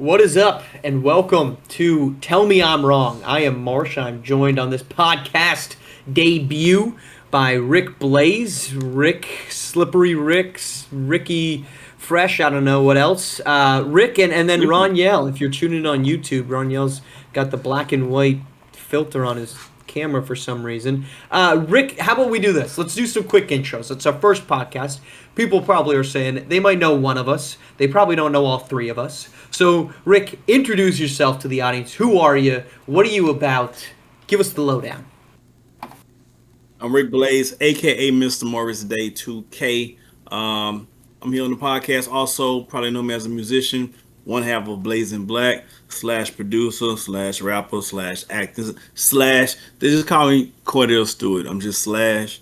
What is up, and welcome to Tell Me I'm Wrong. I am Marsh. I'm joined on this podcast debut by Rick Blaze, Rick Slippery Ricks, Ricky Fresh, I don't know what else. Rick and then Ron Yell. If you're tuning in on YouTube, Ron Yell's got the black and white filter on his camera for some reason. Rick, how about we do this? Let's do some quick intros. It's our first podcast. People probably are saying they might know one of us. They probably don't know all three of us. So, Rick, introduce yourself to the audience. Who are you? What are you about? Give us the lowdown. I'm Rick Blaze, aka Mr. Morris Day 2K. I'm here on the podcast. Also, probably know me as a musician, one half of Blazing Black / producer / rapper / actor / they just call me Cordell Stewart. I'm just ///.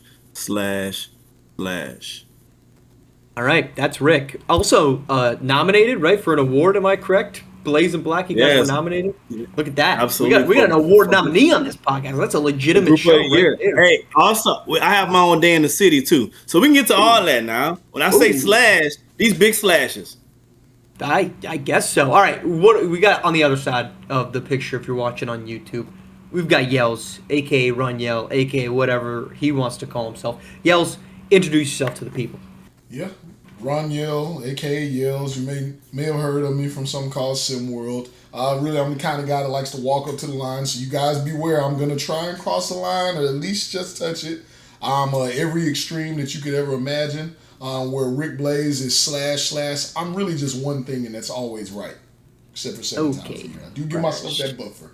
All right, that's Rick. Also nominated, right, for an award. Am I correct? Blazing Black, you guys were nominated. Look at that. Absolutely. We got an award nominee on this podcast. That's a legitimate show right there. Hey, also, I have my own day in the city too, so we can get to all that now. When I say slash, these big slashes. I guess so. All right, what we got on the other side of the picture? If you're watching on YouTube, we've got Yellz, aka Run Yell, aka whatever he wants to call himself. Yellz, introduce yourself to the people. Yeah, Ron Yell, aka Yellz. You may have heard of me from something called SimWorld. Really, I'm the kind of guy that likes to walk up to the line. So you guys beware. I'm gonna try and cross the line, or at least just touch it. I'm every extreme that you could ever imagine. Where Rick Blaze is //. I'm really just one thing, and that's always right, except for 7 times a year. I do give myself that buffer.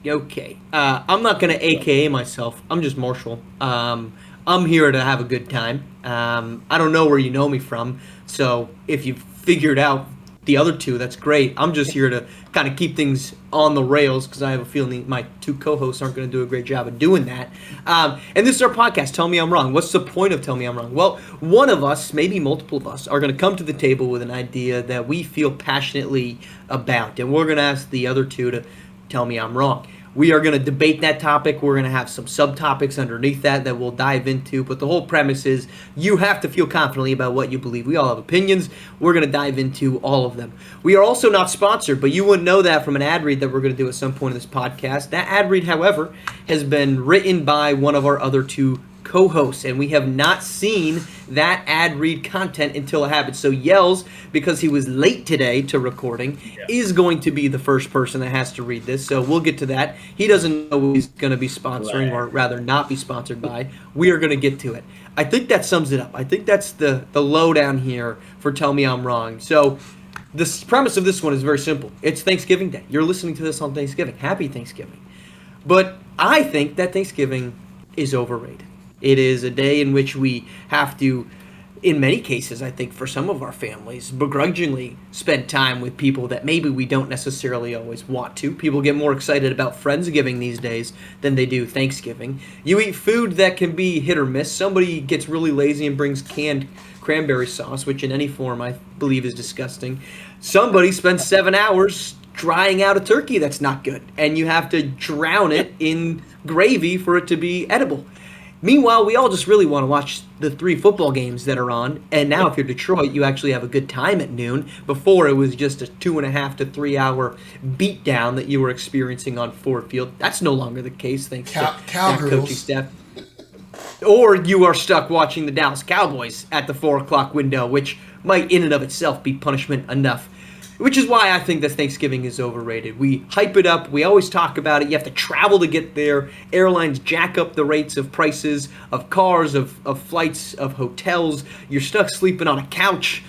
Okay. I'm not going to AKA myself. I'm just Marshall. I'm here to have a good time. I don't know where you know me from, so if you've figured out the other two, that's great. I'm just here to kind of keep things on the rails because I have a feeling my two co-hosts aren't going to do a great job of doing that. And this is our podcast, Tell Me I'm Wrong. What's the point of Tell Me I'm Wrong? Well, one of us, maybe multiple of us, are going to come to the table with an idea that we feel passionately about, and we're going to ask the other two to tell me I'm wrong. We are going to debate that topic. We're going to have some subtopics underneath that we'll dive into. But the whole premise is you have to feel confidently about what you believe. We all have opinions. We're going to dive into all of them. We are also not sponsored, but you wouldn't know that from an ad read that we're going to do at some point in this podcast. That ad read, however, has been written by one of our other two co-hosts, and we have not seen that ad read content until it happens. So Yellz, because he was late today to recording, is going to be the first person that has to read this. So we'll get to that. He doesn't know who he's going to be sponsoring, or rather not be sponsored by. We are going to get to it. I think that sums it up. I think that's the lowdown here for Tell Me I'm Wrong. So the premise of this one is very simple. It's Thanksgiving Day. You're listening to this on Thanksgiving. Happy Thanksgiving. But I think that Thanksgiving is overrated. It is a day in which we have to, in many cases, I think for some of our families, begrudgingly spend time with people that maybe we don't necessarily always want to. People get more excited about Friendsgiving these days than they do Thanksgiving. You eat food that can be hit or miss. Somebody gets really lazy and brings canned cranberry sauce, which in any form I believe is disgusting. Somebody spends 7 hours drying out a turkey that's not good, and you have to drown it in gravy for it to be edible. Meanwhile, we all just really want to watch the 3 football games that are on. And now if you're Detroit, you actually have a good time at noon. Before, it was just a 2.5 to 3 hour beatdown that you were experiencing on Ford Field. That's no longer the case, thanks to that coaching staff. Or you are stuck watching the Dallas Cowboys at the 4 o'clock window, which might in and of itself be punishment enough. Which is why I think that Thanksgiving is overrated. We hype it up. We always talk about it. You have to travel to get there. Airlines jack up the rates of prices of cars, of flights, of hotels. You're stuck sleeping on a couch.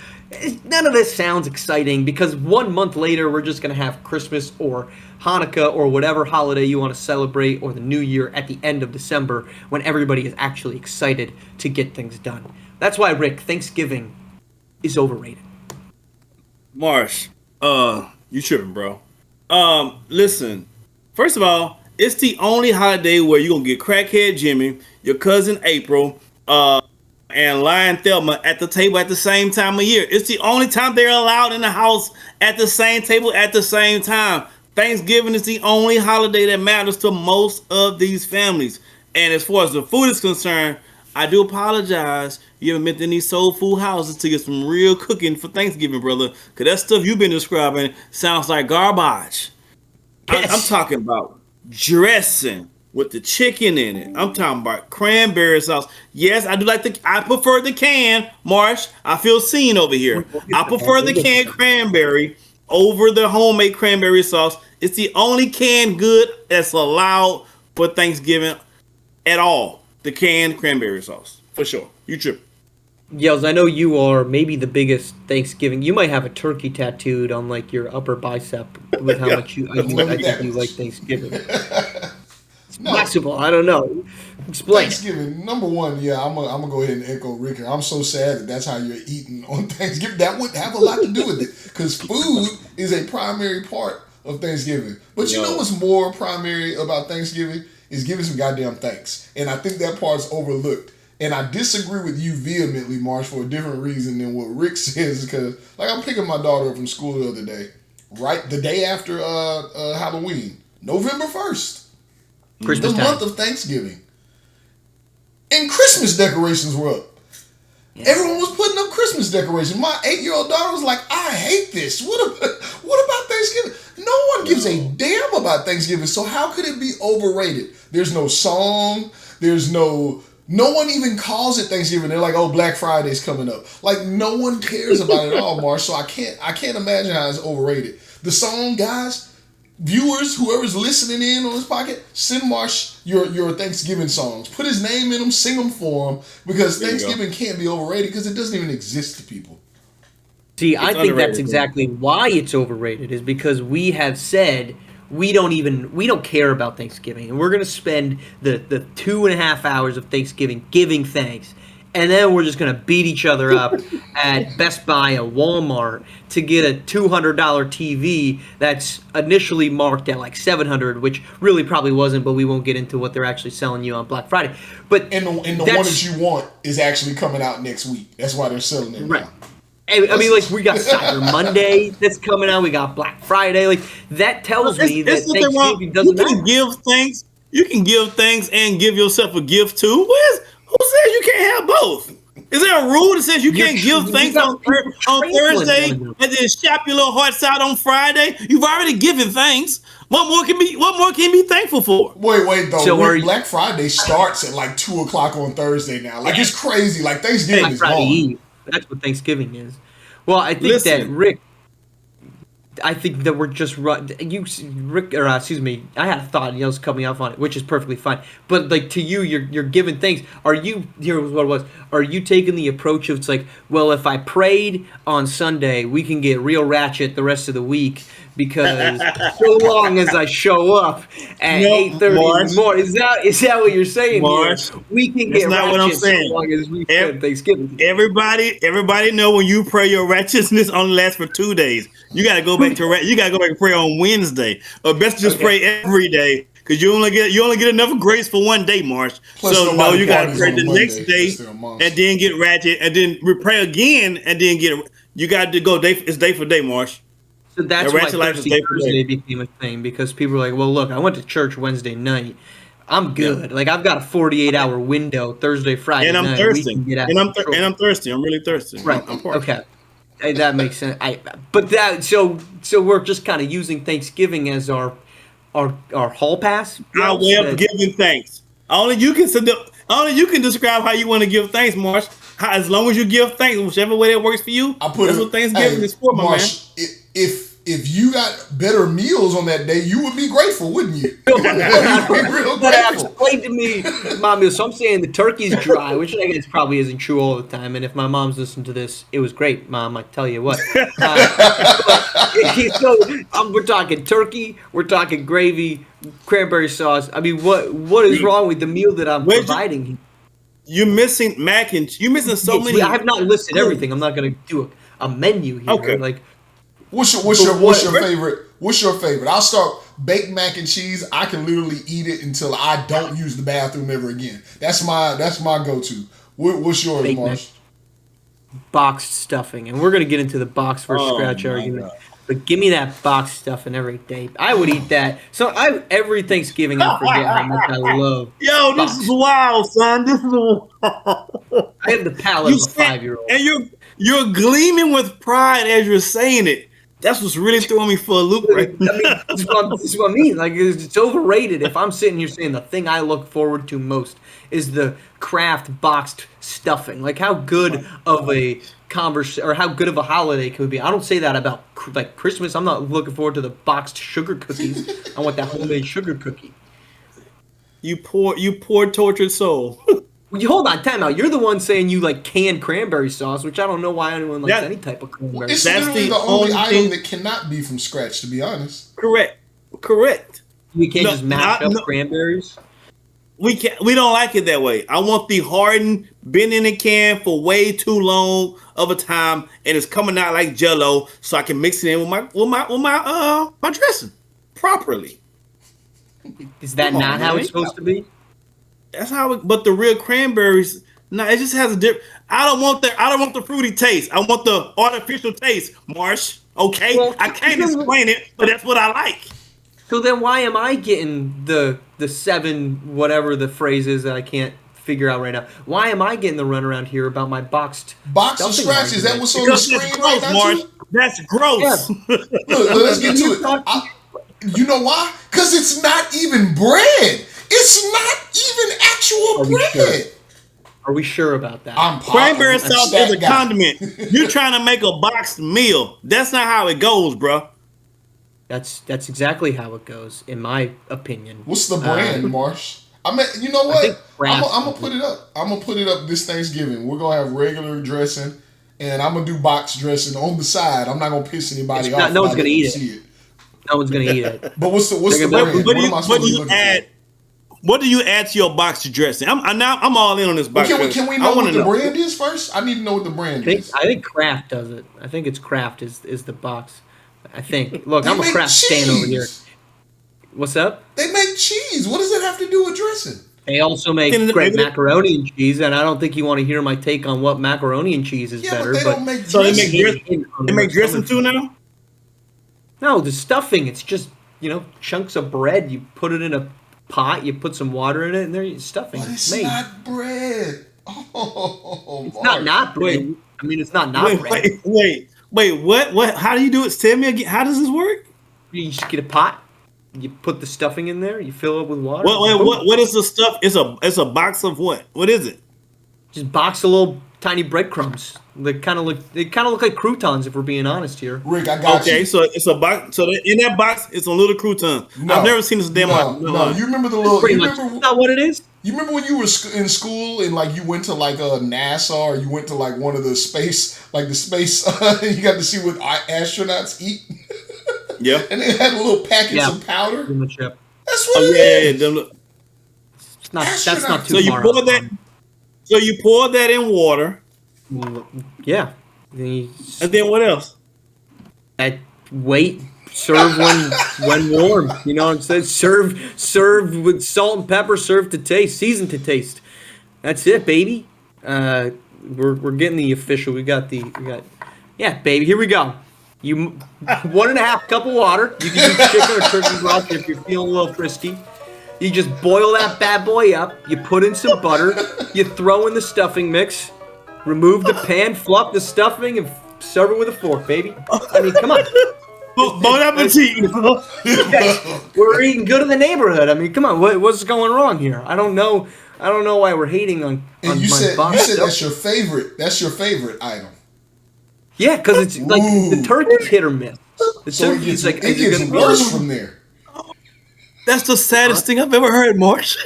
None of this sounds exciting because 1 month later, we're just going to have Christmas or Hanukkah or whatever holiday you want to celebrate, or the New Year at the end of December when everybody is actually excited to get things done. That's why, Rick, Thanksgiving is overrated. Marsh. You tripping, bro. Listen. First of all, it's the only holiday where you're gonna get crackhead Jimmy, your cousin April, and Lion Thelma at the table at the same time of year. It's the only time they're allowed in the house at the same table at the same time. Thanksgiving is the only holiday that matters to most of these families. And as far as the food is concerned, I do apologize. You haven't been to any soul food houses to get some real cooking for Thanksgiving, brother. Cause that stuff you've been describing sounds like garbage. I'm Yes. talking about dressing with the chicken in it. I'm talking about cranberry sauce. Yes, I do like I prefer the can, Marsh. I feel seen over here. We'll get I to that. prefer We'll the get to canned that. cranberry over the homemade cranberry sauce. It's the only canned good that's allowed for Thanksgiving at all. The canned cranberry sauce. For sure. You tripping. Yells, I know you are maybe the biggest Thanksgiving. You might have a turkey tattooed on like your upper bicep with how Yeah. much you, Let's I limit think that you like much. Thanksgiving. It's No, possible. I don't know. Explain it. Thanksgiving, number one, yeah, I'm gonna go ahead and echo Ricker. I'm so sad that that's how you're eating on Thanksgiving. That would have a lot to do with it because food is a primary part of Thanksgiving. But you know Yo. what's more primary about Thanksgiving is giving some goddamn thanks, and I think that part's overlooked. And I disagree with you vehemently, Marsh, for a different reason than what Rick says. Because like I'm picking my daughter up from school the other day, right the day after Halloween, November 1st, the Christmas month time. of Thanksgiving. And Christmas decorations were up. Yeah. Everyone was putting up Christmas decorations. My 8-year-old daughter was like, I hate this. What about Thanksgiving? No one gives a damn about Thanksgiving. So how could it be overrated? There's no song. There's no one even calls it Thanksgiving. They're like, oh, Black Friday's coming up. Like no one cares about it at all, Marsh. So I can't imagine how it's overrated. The song, guys, viewers, whoever's listening in on this pocket, send Marsh your Thanksgiving songs. Put his name in them, sing them for him, because There you go. Thanksgiving can't be overrated because it doesn't even exist to people. See, I It's think that's underrated, bro. exactly why it's overrated. Is because we have said we don't care about Thanksgiving, and we're gonna spend the 2.5 hours of Thanksgiving giving thanks, and then we're just gonna beat each other up at Best Buy or Walmart to get a $200 TV that's initially marked at like 700, which really probably wasn't, but we won't get into what they're actually selling you on Black Friday. But And the one that's that you want is actually coming out next week. That's why they're selling it right. now. I mean, like we got Cyber Monday that's coming out. We got Black Friday. Like that tells me that It's nothing wrong. Thanksgiving You doesn't can matter. give thanks. You can give thanks and give yourself a gift too. Who says you can't have both? Is there a rule that says you You're can't tr- give you thanks got on people on trampling on Thursday them. and then shop your little hearts out on Friday? You've already given thanks. What more can you be thankful for? Wait, though. So are Rick, you Black Friday starts at like 2 o'clock on Thursday now. Like it's crazy. Like Thanksgiving Black is Friday gone. Eve? That's what Thanksgiving is. Well, I think that Listen, Rick. I think that we're just Rick, or excuse me. I had a thought, and Yell's coming off on it, which is perfectly fine. But like to you, you're giving things. Are you? Here was what it was. Are you taking the approach of it's like, well, if I prayed on Sunday, we can get real ratchet the rest of the week because so long as I show up at no, 8:30 in the Marsh, morning, is that what you're saying here? Marsh. We can That's get not what I'm ratchet so saying. long as we Ev- spend Thanksgiving together. Everybody know when you pray your righteousness only lasts for 2 days. You gotta go back to you gotta go back and pray on Wednesday. Or best just Okay. pray every day because you only get enough grace for one day, Marsh. Plus, So no, nobody you gotta parties pray on a the next Monday day unless they're a monster. and then get ratchet and then pray again and then get. You got to go day. It's day for day, Marsh. So that's That why ratchet life is Thirsty day for Thursday day. became a thing because people were like, well, look, I went to church Wednesday night. I'm Yeah. good. Like, I've got a 48-hour window Thursday, Friday And I'm night. We thirsty. can get out And of and control. I'm thirsty. I'm really thirsty. Right. I'm parched. Okay. Hey, that makes sense. But that so we're just kind of using Thanksgiving as our hall pass. Our Yells, way of giving thanks. Only you can describe how you want to give thanks, Marsh. As long as you give thanks, whichever way that works for you, I put that's it. what Thanksgiving Hey, is for, my man. Marsh, if you got better meals on that day, you would be grateful, wouldn't you? Hold You'd be real But grateful. explain to me, Mom. So I'm saying the turkey's dry, which I guess probably isn't true all the time. And if my mom's listened to this, it was great, Mom. I tell you what. So we're talking turkey, we're talking gravy, cranberry sauce. I mean, what is wrong with the meal that I'm Where'd you, providing? you're missing you're missing so Yes, I many. have not listed Good. everything. I'm not going to do a menu here. Okay. Like, What's your favorite? What's your favorite? I'll start baked mac and cheese. I can literally eat it until I don't use the bathroom ever again. That's my go-to. What's yours, Baked mac. Marsh? boxed stuffing, and we're going to get into the box versus Oh scratch my argument. God. But give me that box stuffing every day. I would eat that. So every Thanksgiving I forget how much I love Yo, this is box. wild, son. This is wild. I have the palate You of a said, 5-year-old. and you're gleaming with pride as you're saying it. That's what's really throwing me for a loop I right now. mean, this is what I mean. Like it's overrated. If I'm sitting here saying the thing I look forward to most is the Kraft boxed stuffing. Like how good of a or how good of a holiday could it be? I don't say that about like Christmas. I'm not looking forward to the boxed sugar cookies. I want that homemade sugar cookie. You poor tortured soul. Well, hold on, time out. You're the one saying you like canned cranberry sauce, which I don't know why anyone likes That- any type of cranberry. It's That's literally the the only only item thing- that cannot be from scratch, to be honest. Correct. You can't No, just mash up no. cranberries. We don't like it that way. I want the hardened, been in a can for way too long of a time, and it's coming out like Jello, so I can mix it in with my dressing properly. Is that Come on, not how man. it's supposed to be? That's how. But the real cranberries, no, it just has a different. I don't want the fruity taste. I want the artificial taste. Marsh, okay? Well, I can't explain it, but that's what I like. So then why am I getting the 7 whatever the phrase is that I can't figure out right now? Why am I getting the runaround here about my boxed Box of stuffing scratch, is that argument? what's on the Because screen it's right gross, now, Marsh. too? That's gross. Look, let's get to it. You know why? Because it's not even bread. It's not even actual Are we bread. sure? Are we sure about that? I'm Cranberry positive. sauce That is a guy. condiment. You're trying to make a boxed meal. That's not how it goes, bro. That's exactly how it goes, in my opinion. What's the brand, Marsh? I mean, you know think what? Kraft. I'm gonna put it up. I'm gonna put it up this Thanksgiving. We're gonna have regular dressing, and I'm gonna do box dressing on the side. I'm not gonna piss anybody It's off. not- no if one's I gonna let eat them it. see No one's gonna eat it. But what's the They're brand? gonna- What am I supposed to be looking for? What do you add to your box dressing? I'm all in on this box Well, dressing. can we I know wanna what the brand is first? I need to know what the brand is. I think Kraft does it. I think it's Kraft is the box. I think. Look, They I'm a make Kraft stan over here. cheese. What's up? They make cheese. What does that have to do with dressing? They also make Can- great macaroni and cheese, and I don't think you want to hear my take on what macaroni and cheese is Yeah, better. but they don't make So they dressing. make dressing. They make dressing too now. No, the stuffing. It's just chunks of bread. You put it in a pot. You put some water in it, and there's stuffing. But it's made. not bread. Oh, It's not bread. Wait. I mean, it's not bread. Wait. What? How do you do it? Tell me again. How does this work? You just get a pot. You put the stuffing in there. You fill it with water. What? boom. What is the stuff? It's a box of what? What is it? Just box of little tiny breadcrumbs. They kind of look like croutons, if we're being honest here. Rick, I got you. Okay, so it's a box. So in that box, it's a little crouton. No. I've never seen this damn. No. You remember the little? Pretty You much. remember? That's not what it is. You remember when you were in school and like you went to like a NASA or you went to like one of the space, like the space, you got to see what astronauts eat, Yeah. and they had little packets Yeah. of powder. Pretty much, yeah. That's what Oh it yeah. is. Them look- It's not. That's not too So you far. pour off. that. So you pour that in water, Yeah. Then you and then what else? wait. Serve when warm. You know what I'm saying? Serve with salt and pepper. Serve to taste. Season to taste. That's it, baby. We're getting the official. We got. Yeah, baby. Here we go. You 1.5 cup of water. You can use chicken or turkey broth if you're feeling a little frisky. You just boil that bad boy up. You put in some butter. You throw in the stuffing mix. Remove the pan, fluff the stuffing, and serve it with a fork, baby. I mean, come on. Bon appetit. We're eating good in the neighborhood. I mean, come on. What's going wrong here? I don't know why we're hating on And you my said box that's stuff. your favorite. That's your favorite item. Yeah, because it's like the Ooh. turkey's hit or miss. The So it turkey's gets, like, it is it gets gonna be- worse from there. That's the saddest thing I've ever heard, Marsh.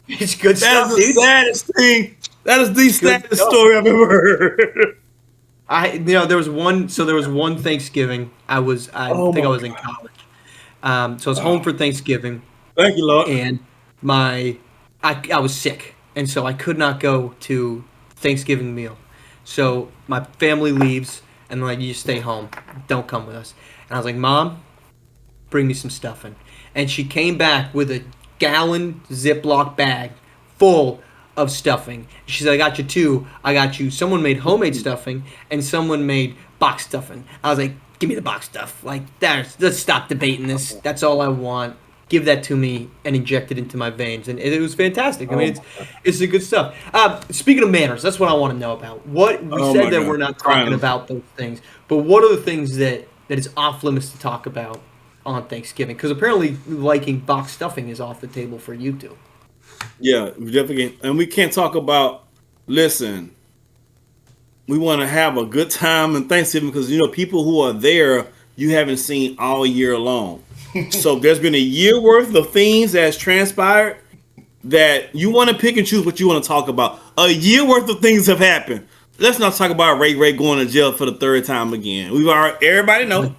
It's good That stuff, is the dude. saddest thing. That is the saddest stuff. story I've ever heard. There was one Thanksgiving. I think I was in college. So I was home for Thanksgiving, Thank you, Lord. and I was sick, and so I could not go to Thanksgiving meal. So my family leaves, and they're like, "You stay home. Don't come with us." And I was like, "Mom, bring me some stuffing." And she came back with a gallon Ziploc bag full of stuffing. She said, "I got you two. I got you." Someone made homemade stuffing, and someone made box stuffing. I was like, give me the box stuff. Like, let's stop debating this. That's all I want. Give that to me and inject it into my veins, and it was fantastic. I mean, it's the good stuff. Speaking of manners, that's what I want to know about. What we said that we're not talking about those things, but what are the things that is off limits to talk about on Thanksgiving? Because apparently, liking box stuffing is off the table for you two. Yeah, we definitely can. And we can't talk about. Listen, we want to have a good time in Thanksgiving because people who are there you haven't seen all year long. So there's been a year worth of things that's transpired that you want to pick and choose what you want to talk about. A year worth of things have happened. Let's not talk about Ray going to jail for the third time again. Everybody know.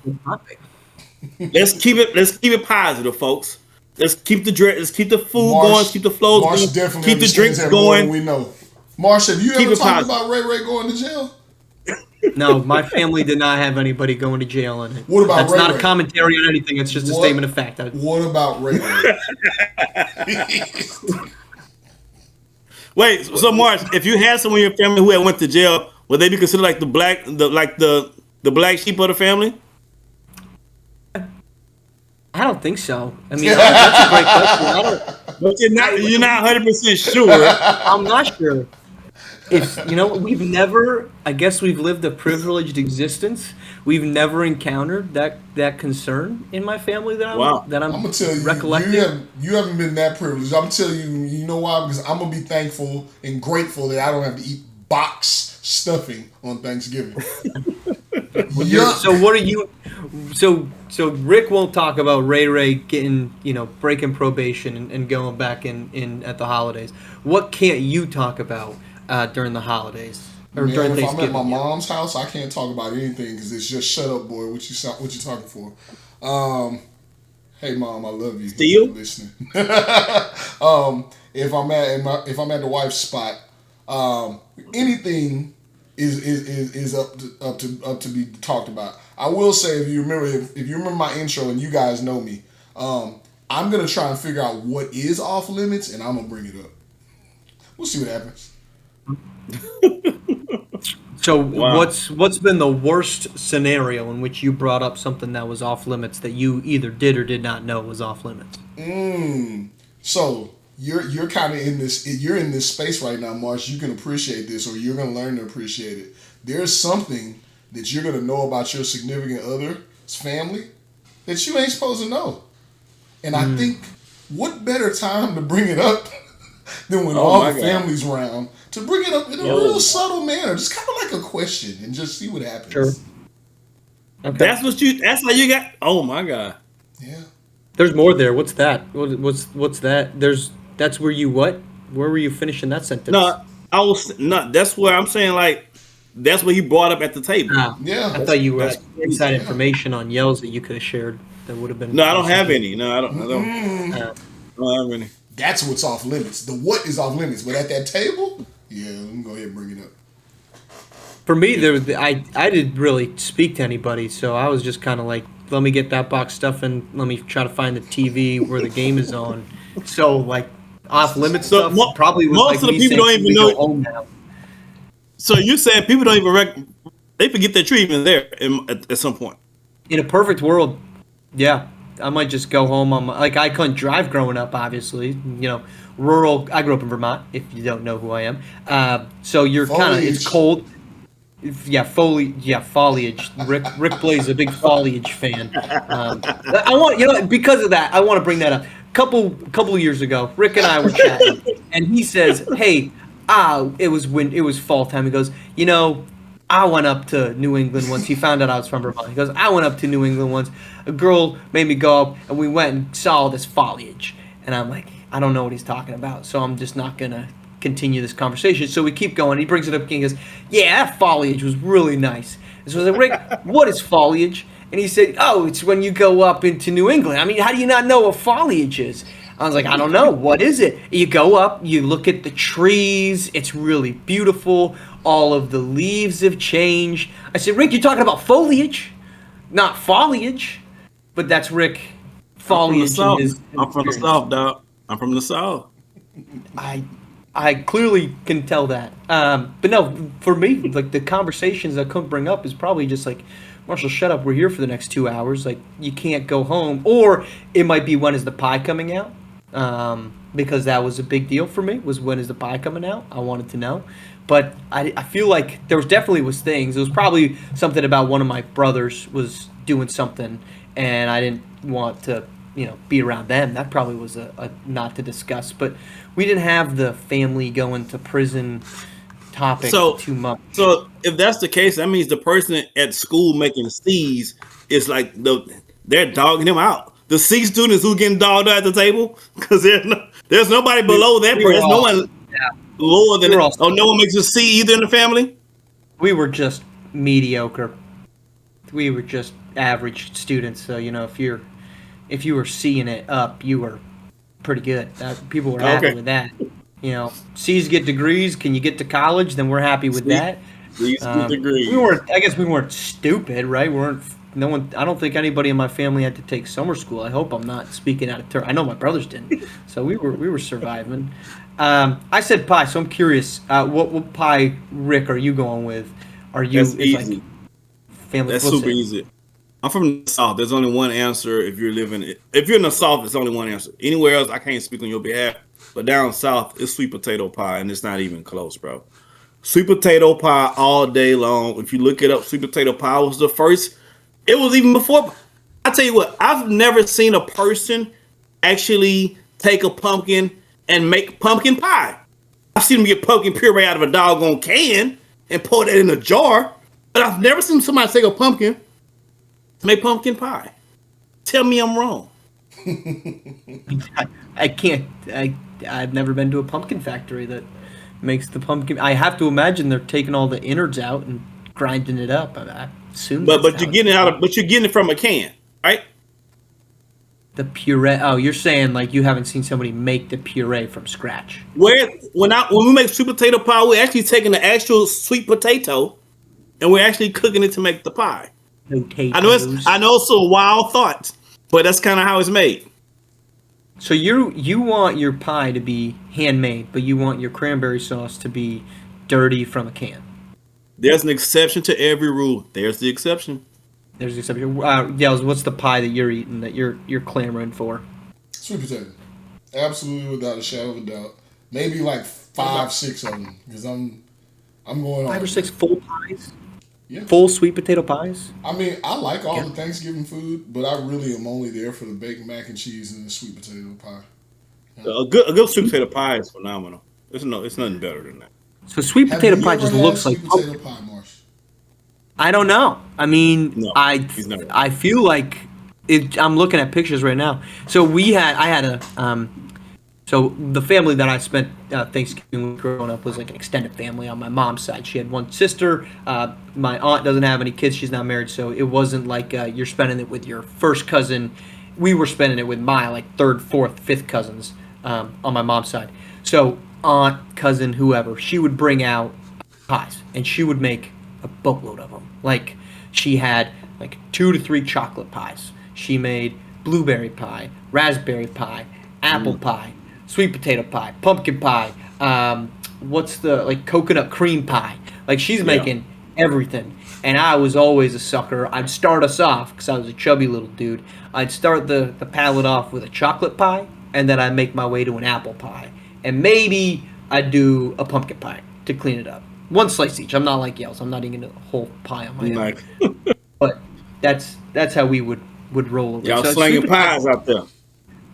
Let's keep it positive, folks. Let's keep the food going, let's keep the flows going, keep the drinks going. We know. Marsh, have you ever talked about Ray going to jail? No, my family did not have anybody going to jail in it. What about That's Ray not Ray? a commentary on anything. It's just a statement of fact. What about Ray Ray? Wait, so Marsh, if you had someone in your family who had went to jail, would they be considered like the black sheep of the family? I don't think so. I mean, that's a great question. But you're not 100% sure. I'm not sure. We've never. I guess we've lived a privileged existence. We've never encountered that concern in my family that I'm gonna tell you, recollecting. You haven't been that privileged. I'm telling you, you know why? Because I'm gonna be thankful and grateful that I don't have to eat box stuffing on Thanksgiving. So what are you? So Rick won't talk about Ray getting breaking probation and going back in at the holidays. What can't you talk about during the holidays or during if Thanksgiving? I'm at my mom's house, I can't talk about anything because it's just shut up, boy. What you talking for? Hey mom, I love you. Still listening. If I'm at the wife's spot, anything is up to be talked about. I will say, if you remember my intro and you guys know me, I'm gonna try and figure out what is off limits and I'm gonna bring it up. We'll see what happens. So what's been the worst scenario in which you brought up something that was off limits that you either did or did not know was off limits? So you're kind of in this space right now, Marsh. You can appreciate this, or you're gonna learn to appreciate it. There's something that you're gonna know about your significant other's family that you ain't supposed to know, and I think what better time to bring it up than when all the family's around to bring it up in a real subtle manner, just kind of like a question, and just see what happens. Sure. Okay. That's how you got. Oh my god. Yeah. There's more there. What's that? What's that? That's where you what? Where were you finishing that sentence? No, that's where I'm saying that's what he brought up at the table. Yeah. I thought you were inside information on Yellz that you could have shared that would have been. No, I don't have any. No, I don't. I don't have any. That's what's off limits. The what is off limits, but at that table, yeah, let me go ahead and bring it up. For me, I didn't really speak to anybody, so I was just kind of like, let me get that box stuff and let me try to find the TV where the game is on. So like off limits stuff probably was most like of the people don't even know. Home now. So you said people don't even they forget that you're even there at some point. In a perfect world, yeah. I might just go home. I couldn't drive growing up, obviously. Rural. I grew up in Vermont. If you don't know who I am, so you're kind of. It's cold. Yeah, foliage. Rick Blaze is a big foliage fan. I want because of that. I want to bring that up. Couple of years ago, Rick and I were chatting, and he says, "Hey, it was fall time." He goes, I went up to New England once. He found out I was from Vermont. He goes, I went up to New England once. A girl made me go up, and we went and saw all this foliage. And I'm like, I don't know what he's talking about, so I'm just not going to continue this conversation. So we keep going. He brings it up again. He goes, yeah, that foliage was really nice. And so I was like, Rick, what is foliage? And he said, oh, it's when you go up into New England. I mean, how do you not know what foliage is? I was like, I don't know. What is it? You go up, you look at the trees. It's really beautiful. All of the leaves have changed. I said, Rick, you're talking about foliage, not foliage. But that's Rick. Foliage. I'm from the South, dog. I'm from the South. I I clearly can tell that. But no, for me, like the conversations I couldn't bring up is probably just like, Marshall, shut up. We're here for the next 2 hours. Like you can't go home, or it might be when is the pie coming out? Because that was a big deal for me. Was when is the pie coming out? I wanted to know. But I feel like there was definitely was things. It was probably something about one of my brothers was doing something, and I didn't want to be around them. That probably was a not to discuss. But we didn't have the family going to prison topic too much. So if that's the case, that means the person at school making C's is like they're dogging him out. The C students who getting dogged out at the table because there's nobody below that person. No one lower than it. Oh, no one makes a C either in the family. We were just mediocre. We were just average students. So if you were C'ing it up, you were pretty good. People were happy with that. C's get degrees. Can you get to college? Then we're happy with that. C's get degrees. I guess we weren't stupid, right? No one. I don't think anybody in my family had to take summer school. I hope I'm not speaking out of turn. I know my brothers didn't, so we were surviving. I said pie, so I'm curious. What pie, Rick, are you going with? Are you? That's easy. Like family. That's super easy. I'm from the South. There's only one answer. If you're in the South, there's only one answer. Anywhere else, I can't speak on your behalf. But down South, it's sweet potato pie, and it's not even close, bro. Sweet potato pie all day long. If you look it up, sweet potato pie was the first. It was even before. I tell you what, I've never seen a person actually take a pumpkin and make pumpkin pie. I've seen them get pumpkin puree out of a doggone can and pour that in a jar, but I've never seen somebody take a pumpkin to make pumpkin pie. Tell me I'm wrong. I can't. I've never been to a pumpkin factory that makes the pumpkin. I have to imagine they're taking all the innards out and grinding it up. I assume. But you're getting you're getting it from a can, right? The puree. Oh, you're saying like you haven't seen somebody make the puree from scratch. When we make sweet potato pie, we're actually taking the actual sweet potato and we're actually cooking it to make the pie. Potatoes. I know it's a wild thought, but that's kind of how it's made. So you want your pie to be handmade, but you want your cranberry sauce to be dirty from a can. There's an exception to every rule. There's the exception. There's the exception. Yellz, what's the pie that you're eating that you're clamoring for? Sweet potato. Absolutely, without a shadow of a doubt. Maybe like 5, 6 of them because I'm going on 5 or 6 full pies. Yeah. Full sweet potato pies. I mean, I like all the Thanksgiving food, but I really am only there for the baked mac and cheese and the sweet potato pie. A good sweet potato pie is phenomenal. It's nothing better than that. So sweet potato pie just looks like sweet potato pie, Marsh? I don't know. I mean, no, I feel like it. I'm looking at pictures right now. So so the family that I spent Thanksgiving with growing up was like an extended family on my mom's side. She had one sister. My aunt doesn't have any kids. She's not married, so it wasn't like you're spending it with your first cousin. We were spending it with my like 3rd, 4th, 5th cousins on my mom's side. So aunt, cousin, whoever, she would bring out pies, and she would make a boatload of them. Like she had like 2 to 3 chocolate pies. She made blueberry pie, raspberry pie, apple pie, sweet potato pie, pumpkin pie, what's the like coconut cream pie. Like she's making everything. And I was always a sucker. I'd start us off because I was a chubby little dude. I'd start the palate off with a chocolate pie, and then I'd make my way to an apple pie, and maybe I'd do a pumpkin pie to clean it up. 1 slice each. I'm not like Yellz. I'm not eating a whole pie on my own. But that's how we would roll. Y'all slinging pies out there.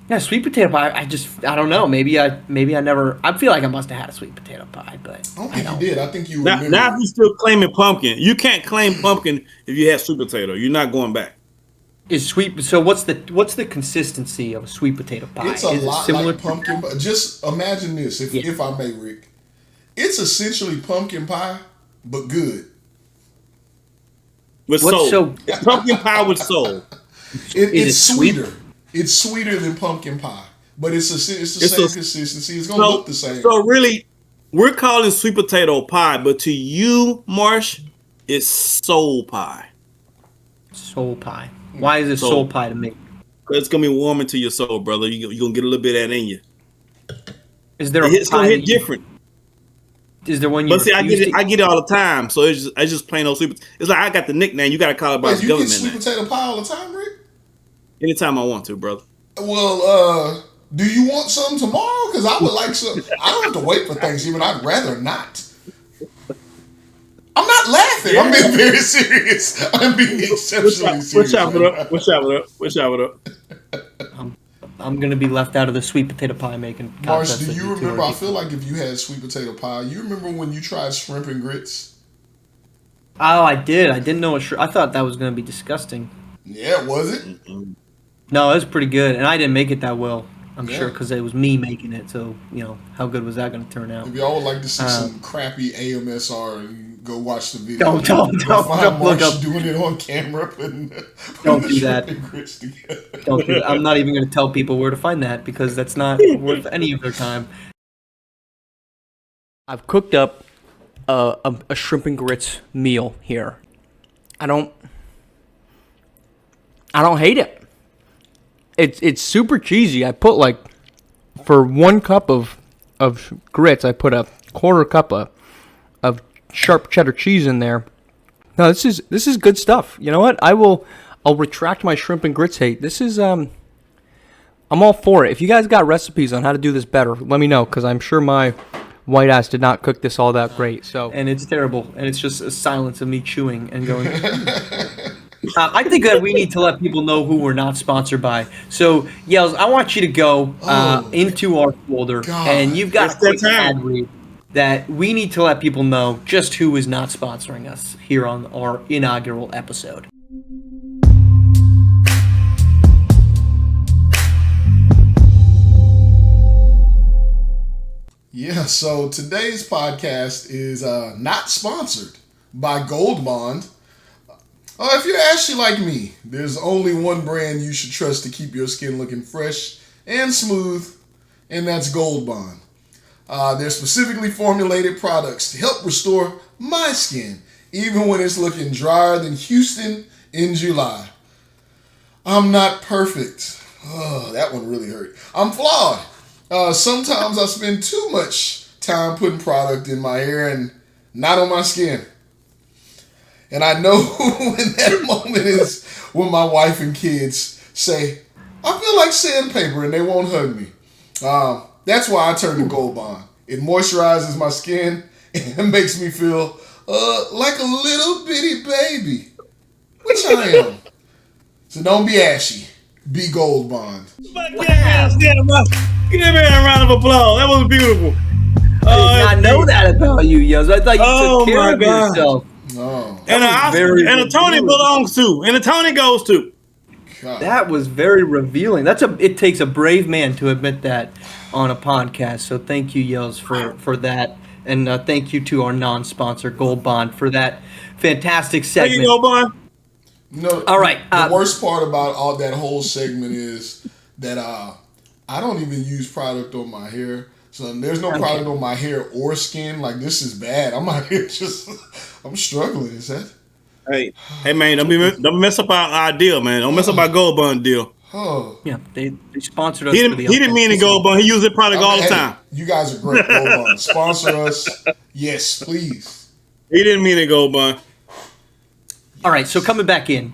Yeah, sweet potato pie. I don't know. Maybe I never. I feel like I must have had a sweet potato pie, but I don't think you did. I think you remember. Now if you're still claiming pumpkin, you can't claim pumpkin if you have sweet potato. You're not going back. Is sweet? So what's the consistency of a sweet potato pie? It's a lot like pumpkin. But just imagine this, if I may, Rick. It's essentially pumpkin pie, but good. With soul. It's pumpkin pie with soul. It's sweeter. It's sweeter than pumpkin pie, but it's the same consistency. It's gonna look the same. So really, we're calling sweet potato pie, but to you, Marsh, it's soul pie. Soul pie. Why is it soul pie to me? Because it's gonna be warm into your soul, brother. You're gonna get a little bit of that in you. Is there it's gonna hit different. Is there one you But see, refuse to eat? I get it all the time. So it's just plain old sweet. It's like I got the nickname. You got to call it by Wait, its you get government sweet name. potato pie all the time, Rick? Anytime I want to, brother. Well, do you want some tomorrow? Because I would like some. I don't have to wait for Thanksgiving. I'd rather not. I'm not laughing. I'm being very serious. I'm being exceptionally serious. We'll chop it up. I'm gonna be left out of the sweet potato pie making Marsh, contest. do that you two remember? are I feel doing. like if you had sweet potato pie, you remember when you tried shrimp and grits? Oh, I did. I didn't know I thought that was gonna be disgusting. Yeah, was it? No, it was pretty good, and I didn't make it that well. I'm Yeah. sure because it was me making it. So how good was that gonna turn out? If y'all would like to see some crappy AMSR, you go watch the video. Don't You'll find look Marsh up. doing it on camera, putting Don't the do shrimp that. and grits together. Don't do that. I'm not even gonna tell people where to find that because that's not worth any of their time. I've cooked up a shrimp and grits meal here. I don't hate it. It's super cheesy. I put for 1 cup of grits, I put a quarter cup of sharp cheddar cheese in there. No, this is good stuff. You know what? I'll retract my shrimp and grits hate. This is I'm all for it. If you guys got recipes on how to do this better, let me know because I'm sure my white ass did not cook this all that great. And it's terrible, and it's just a silence of me chewing and going. I think that we need to let people know who we're not sponsored by. So, Yellz, I want you to go into our folder, and you've got a quick ad read that we need to let people know just who is not sponsoring us here on our inaugural episode. Yeah, so today's podcast is not sponsored by Gold Bond. If you're Ashley like me, there's only one brand you should trust to keep your skin looking fresh and smooth, and that's Gold Bond. They're specifically formulated products to help restore my skin, even when it's looking drier than Houston in July. I'm not perfect. Oh, that one really hurt. I'm flawed. Sometimes I spend too much time putting product in my hair and not on my skin. And I know when that moment is when my wife and kids say, I feel like sandpaper, and they won't hug me. That's why I turn to Gold Bond. It moisturizes my skin and makes me feel like a little bitty baby, which I am. So don't be ashy. Be Gold Bond. Give me a round of applause. That was beautiful. I did not know that about you, Yellz. I thought you took care of yourself. Oh, And a Tony belongs to. And a Tony goes to. God. That was very revealing. It takes a brave man to admit that on a podcast. So thank you, Yellz, for that. And thank you to our non-sponsor, Gold Bond, for that fantastic segment. There you go, Bond. All right. The worst part about all that whole segment is that I don't even use product on my hair. So there's no product on my hair or skin. Like, this is bad. I'm out here I'm struggling. Is that? Hey, man, don't mess up our deal, man. Don't mess up our Gold Bond deal. Oh. Yeah, they sponsored us. He didn't mean to Gold Bond. He used it product all the time. You guys are great. Gold Bond. Sponsor us. Yes, please. He didn't mean to Gold Bond. All right, so coming back in,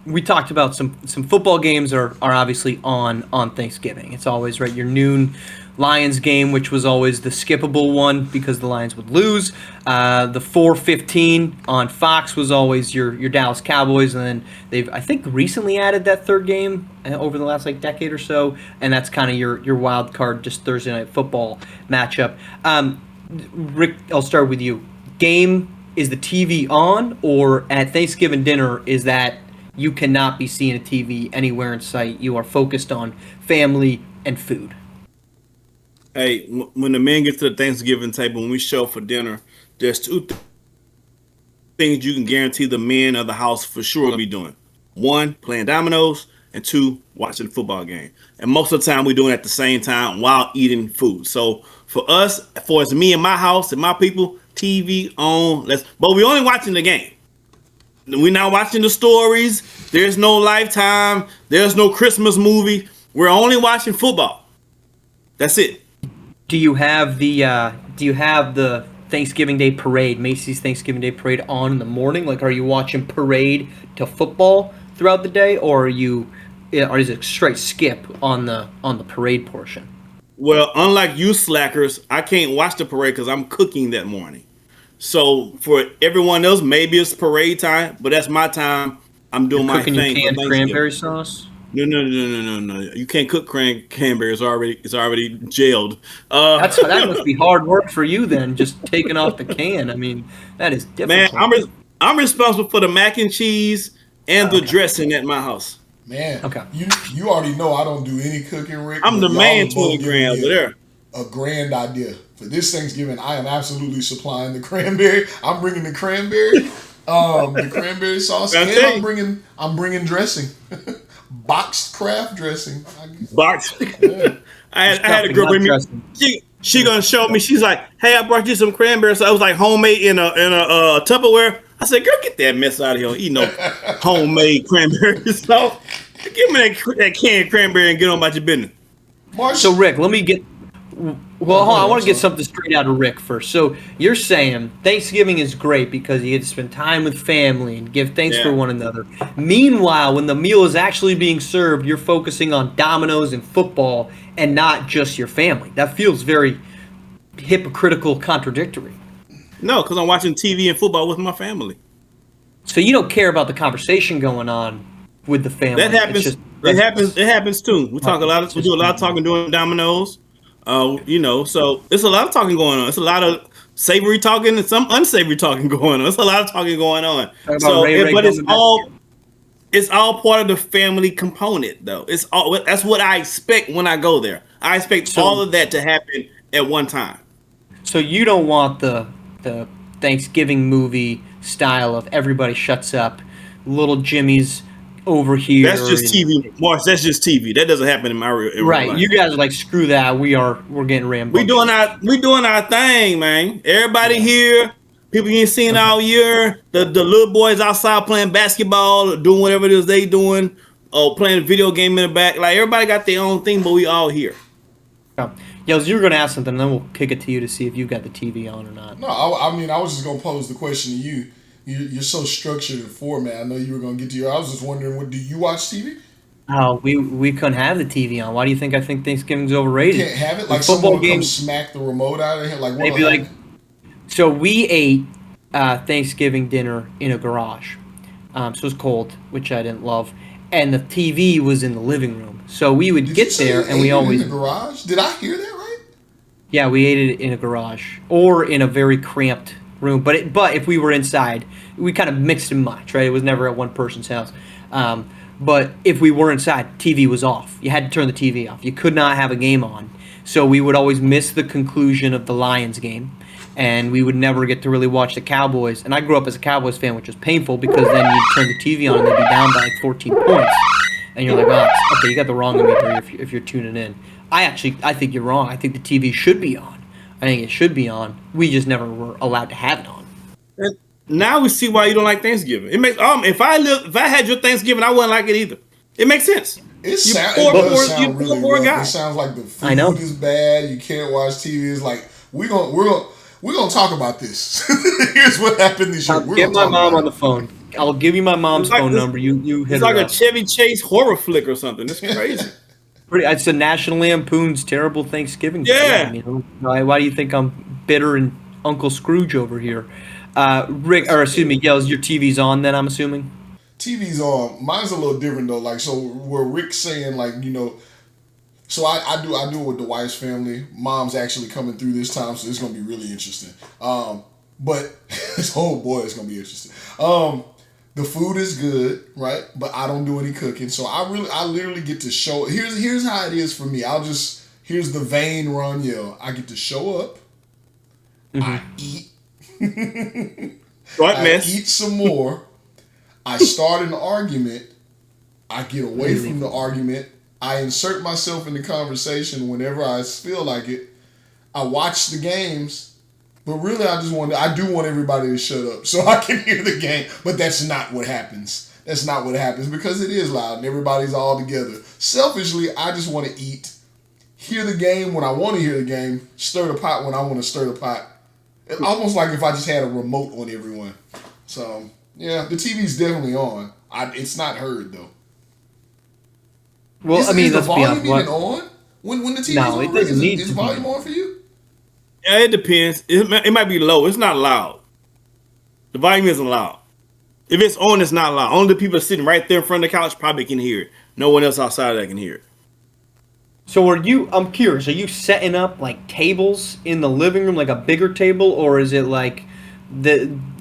we talked about some football games are obviously on Thanksgiving. It's always right your noon Lions game, which was always the skippable one because the Lions would lose. The 4:15 on Fox was always your Dallas Cowboys, and then they've I think recently added that third game over the last decade or so, and that's kind of your wild card, just Thursday night football matchup. Rick, I'll start with you. Game. Is the TV on, or at Thanksgiving dinner, is that you cannot be seeing a TV anywhere in sight? You are focused on family and food. Hey, when the men get to the Thanksgiving table, when we show for dinner, there's two things you can guarantee the men of the house for sure will be doing. One, playing dominoes, and two, watching the football game. And most of the time, we're doing it at the same time while eating food. So for us, for it's me and my house and my people, TV on. But we're only watching the game. We're not watching the stories. There's no Lifetime. There's no Christmas movie. We're only watching football. That's it. Do you have the Thanksgiving Day parade, Macy's Thanksgiving Day parade on in the morning? Like, are you watching parade to football throughout the day, or or is it straight skip on the parade portion? Well, unlike you slackers, I can't watch the parade because I'm cooking that morning. So for everyone else, maybe it's parade time, but that's my time. I'm You're doing my cooking your thing for canned Thanksgiving. cranberry sauce. No. You can't cook cranberry. It's already jailed. That must be hard work for you then, just taking off the can. I mean, that is Man, difficult. I'm responsible for the mac and cheese and the Okay. dressing at my house. Man, Okay. you already know I don't do any cooking, Rick. I'm But the y'all man are 20 both giving grand over me there. a grand idea for this Thanksgiving. I am absolutely supplying the cranberry. I'm bringing the cranberry sauce, I and tell you. I'm bringing dressing, boxed craft dressing. Box. Yeah. I had a Stuffing, girl not bring me. dressing. She gonna show me. She's like, "Hey, I brought you some cranberry." So I was like homemade in a Tupperware. I said, "Girl, get that mess out of here. Don't eat no homemade cranberry sauce. Give me that canned cranberry and get on about your business." Marsh, So Rick, let me get. Well, hold on, I ahead, want I'm to get sorry. something straight out of Rick first. So you're saying Thanksgiving is great because you get to spend time with family and give thanks for Yeah. one another. Meanwhile, when the meal is actually being served, you're focusing on dominoes and football and not just your family. That feels very hypocritical, contradictory. No, because I'm watching TV and football with my family. So you don't care about the conversation going on with the family. That It's happens. just It happens. It happens too. We talk a lot. it's We do just a lot of talking doing dominoes. So it's a lot of talking going on. It's a lot of savory talking and some unsavory talking going on. It's a lot of talking going on. talking about So, Ray Ray but coming back. it's all part of the family component, though. It's all that's what I expect when I go there. I expect So all of that to happen at one time. So you don't want the Thanksgiving movie style of everybody shuts up, little Jimmy's over here. That's just TV, Marsh. That's just TV. That doesn't happen in real Right, life. you guys are like screw that. We're getting rambunctious. We doing our thing, man. Everybody Yeah. here, people you ain't seen Okay. all year. The little boys outside playing basketball, doing whatever it is they doing, or playing a video game in the back. Like everybody got their own thing, but we all here. Okay. Yellz, you were gonna ask something, then we'll kick it to you to see if you got the TV on or not. No, I mean, I was just gonna pose the question to you. You're so structured in format. I know you were gonna get to your. I was just wondering, what do you watch TV? Oh, we couldn't have the TV on. Why do you think I think Thanksgiving's overrated? Can't have it. The Like football someone come games, smack the remote out of here. Like what? maybe like. So we ate Thanksgiving dinner in a garage. So it was cold, which I didn't love, and the TV was in the living room. So we would Did you get say there, you and we ate it always in the garage. Did I hear that right? yeah, we ate it in a garage or in a very cramped room. But if we were inside, we kind of mixed and matched, right? It was never at one person's house. But if we were inside, TV was off. You had to turn the TV off. You could not have a game on. So we would always miss the conclusion of the Lions game, and we would never get to really watch the Cowboys. And I grew up as a Cowboys fan, which was painful because then you'd turn the TV on and they'd be down by like 14 points. And you're like, oh, okay, you got the wrong imagery if you're tuning in. I think you're wrong. I think the TV should be on. I think it should be on. We just never were allowed to have it on. And now we see why you don't like Thanksgiving. It makes if I had your Thanksgiving, I wouldn't like it either. It makes sense. It You sounds poor, it does poor, sound you really poor, poor rough. guy. It sounds like the I know. food is bad. You can't watch TV. It's like we're gonna talk about this. Here's what happened this year. I'll We're get gonna my talk mom about on the phone. I'll give you my mom's It's like phone this- number. You hit It's her like a up. Chevy Chase horror flick or something. It's crazy. It's a National Lampoon's Terrible Thanksgiving. Yeah. I mean, why do you think I'm bitter and Uncle Scrooge over here? Rick, or excuse me, Yellz, your TV's on then, I'm assuming? TV's on. Mine's a little different though. Like so, where Rick's saying like so I do it with the wife's family. Mom's actually coming through this time, so it's gonna be really interesting. But oh boy, it's gonna be interesting. The food is good, right? But I don't do any cooking, so I literally get to show. Here's how it is for me. Here's the vain Ron Yell. I get to show up. I eat. Right, I mess. eat some more. I start an argument. I get away from the argument. I insert myself in the conversation whenever I feel like it. I watch the games, but really I do want everybody to shut up so I can hear the game. But that's not what happens. That's not what happens because it is loud and everybody's all together. Selfishly, I just want to eat, hear the game when I want to hear the game, stir the pot when I want to stir the pot, Almost like if I just had a remote on everyone. So yeah, the TV's definitely on. It's not heard though. Well, I mean, Is the let's be honest. volume even on when the TV's No, on? it Rick? doesn't need Is to be. volume on for you? Yeah, it depends. It might be low. It's not loud. The volume isn't loud. If it's on, it's not loud. Only the people sitting right there in front of the couch probably can hear it. No one else outside of that can hear it. So I'm curious, are you setting up like tables in the living room, like a bigger table, or is it like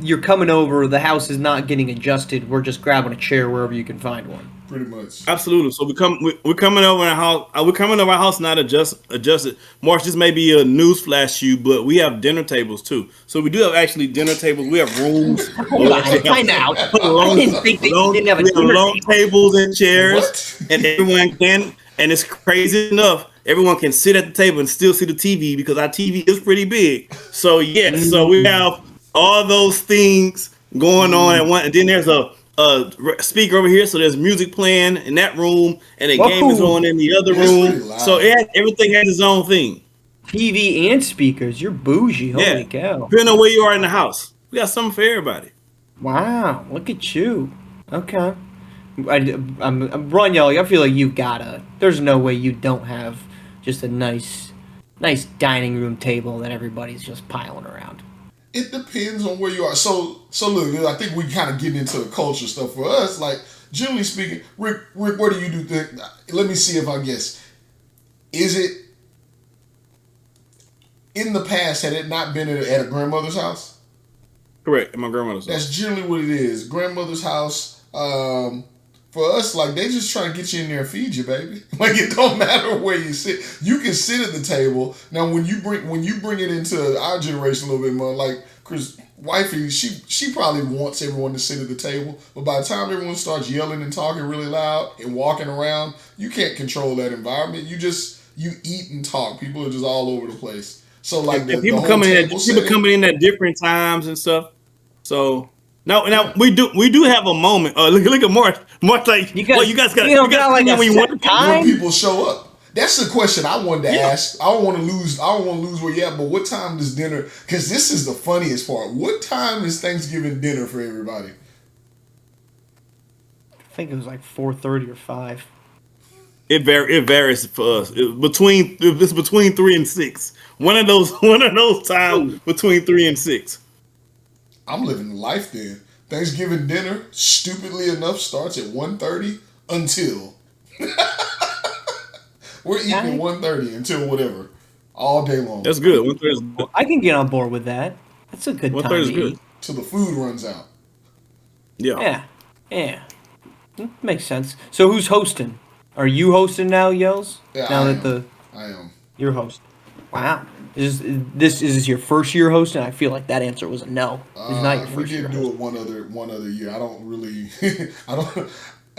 you're coming over, the house is not getting adjusted, we're just grabbing a chair wherever you can find one? Pretty much. Absolutely. So we're coming over our house. We're coming over our house not adjusted. Marsh, this may be a news flash to you, but we have dinner tables too. So we do have actually dinner tables. We have rooms. Hold on, time out. I didn't think that you didn't have a we have dinner long table. tables and chairs, What? and everyone can. And it's crazy enough, everyone can sit at the table and still see the TV because our TV is pretty big. So yes, so we have all those things going on at one. And then there's a speaker over here, so there's music playing in that room, and a game is on in the other It's pretty room. loud. So everything has its own thing. TV and speakers, you're bougie, holy Yeah, cow. depending on where you are in the house, we got something for everybody. Wow, look at you. Okay. I'm Ron Yellz, I feel like there's no way you don't have just a nice dining room table that everybody's just piling around. It depends on where you are. So look, I think we kind of getting into the culture stuff for us. Like generally speaking, Rick, what do you do? Let me see if I guess. Is it in the past? Had it not been at a grandmother's house? Correct, at my grandmother's house. That's generally what it is. Grandmother's house. For us, like they just trying to get you in there and feed you, baby. Like it don't matter where you sit. You can sit at the table. Now when you bring it into our generation a little bit more, like Chris wifey, she probably wants everyone to sit at the table. But by the time everyone starts yelling and talking really loud and walking around, you can't control that environment. You eat and talk. People are just all over the place. So like And people coming in at different times and stuff. So now we do have a moment. Look at Marsh. Marsh, like you guys got like a when you set want time? when people show up. That's the question I wanted to ask. I don't want to lose where you at, but what time does dinner? Because this is the funniest part. What time is Thanksgiving dinner for everybody? I think it was like 4:30 or 5. It varies for us. It's between 3 and 6. One of those times between 3 and 6. I'm living life then. Thanksgiving dinner, stupidly enough, starts at 1:30 until we're eating at 1:30 until whatever, all day long. That's good. 1:30 is good. I can get on board with that. That's a good time 1:30 is to good. eat. Till the food runs out. Yeah. Yeah. Makes sense. So who's hosting? Are you hosting now, Yellz? Yeah, now I that am. I am. you're hosting. Wow. Is this your first year hosting? I feel like that answer was a no. It's not your We first year. did do it one other year. I don't really. I don't.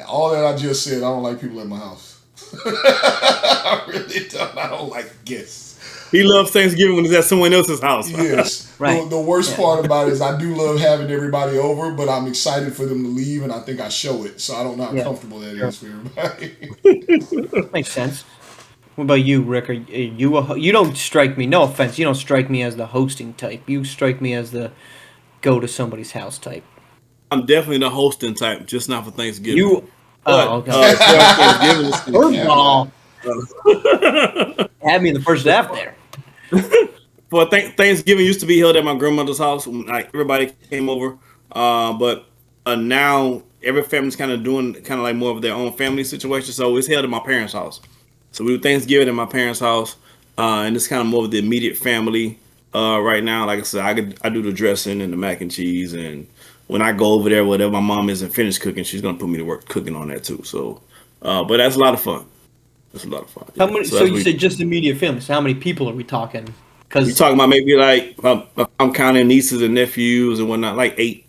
All that I just said. I don't like people at my house. I really don't. I don't like guests. He loves Thanksgiving when it's at someone else's house. Yes. Right. The worst part about it is I do love having everybody over, but I'm excited for them to leave, and I think I show it. So I don't know how comfortable that is for everybody. Makes sense. What about you, Rick? Are you don't strike me. No offense, you don't strike me as the hosting type. You strike me as the go to somebody's house type. I'm definitely the hosting type, just not for Thanksgiving. You. But, Oh, okay. Thanksgiving First of all, had me in the first half there. for Thanksgiving used to be held at my grandmother's house when like everybody came over. But now every family's kind of doing kind of like more of their own family situation. So it's held at my parents' house. So we do Thanksgiving at my parents' house, and it's kind of more of the immediate family right now. Like I said, I do the dressing and the mac and cheese, and when I go over there, whatever my mom isn't finished cooking, she's gonna put me to work cooking on that too. So, but that's a lot of fun. That's a lot of fun. How Yeah. many? So So that's you what said just immediate family. So how many people are we talking? we Because talking about maybe like I'm counting nieces and nephews and whatnot, like 8.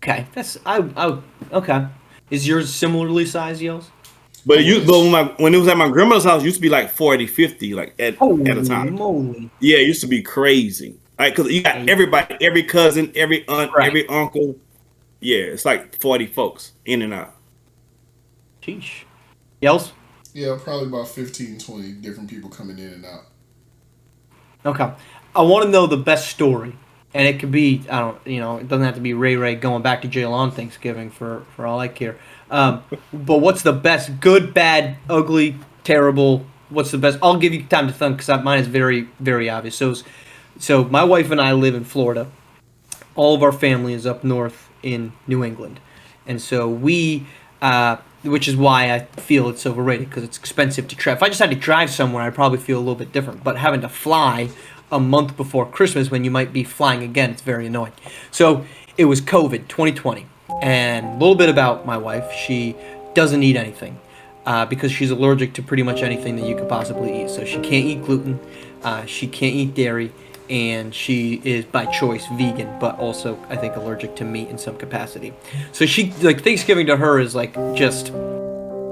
okay, that's okay. Is yours similarly sized, Yellz? But when it was at my grandmother's house, it used to be like 40, 50, like at a time. Moly! Yeah, it used to be crazy. Like, cause you got everybody, every cousin, every aunt, Right. every uncle. Yeah, it's like 40 folks in and out. Sheesh. Yellz? Yeah, probably about 15, 20 different people coming in and out. Okay. I want to know the best story, and it could be it doesn't have to be Ray going back to jail on Thanksgiving for all I care. But what's the best? Good, bad, ugly, terrible. What's the best? I'll give you time to think because mine is very very obvious. So my wife and I live in Florida. All of our family is up north in New England, and so which is why I feel it's overrated because it's expensive to travel. If I just had to drive somewhere, I'd probably feel a little bit different. But having to fly a month before Christmas when you might be flying again, it's very annoying. So it was COVID 2020, and a little bit about my wife. She doesn't eat anything because she's allergic to pretty much anything that you could possibly eat. So she can't eat gluten, she can't eat dairy, and she is by choice vegan, but also I think allergic to meat in some capacity. So she like Thanksgiving to her is like just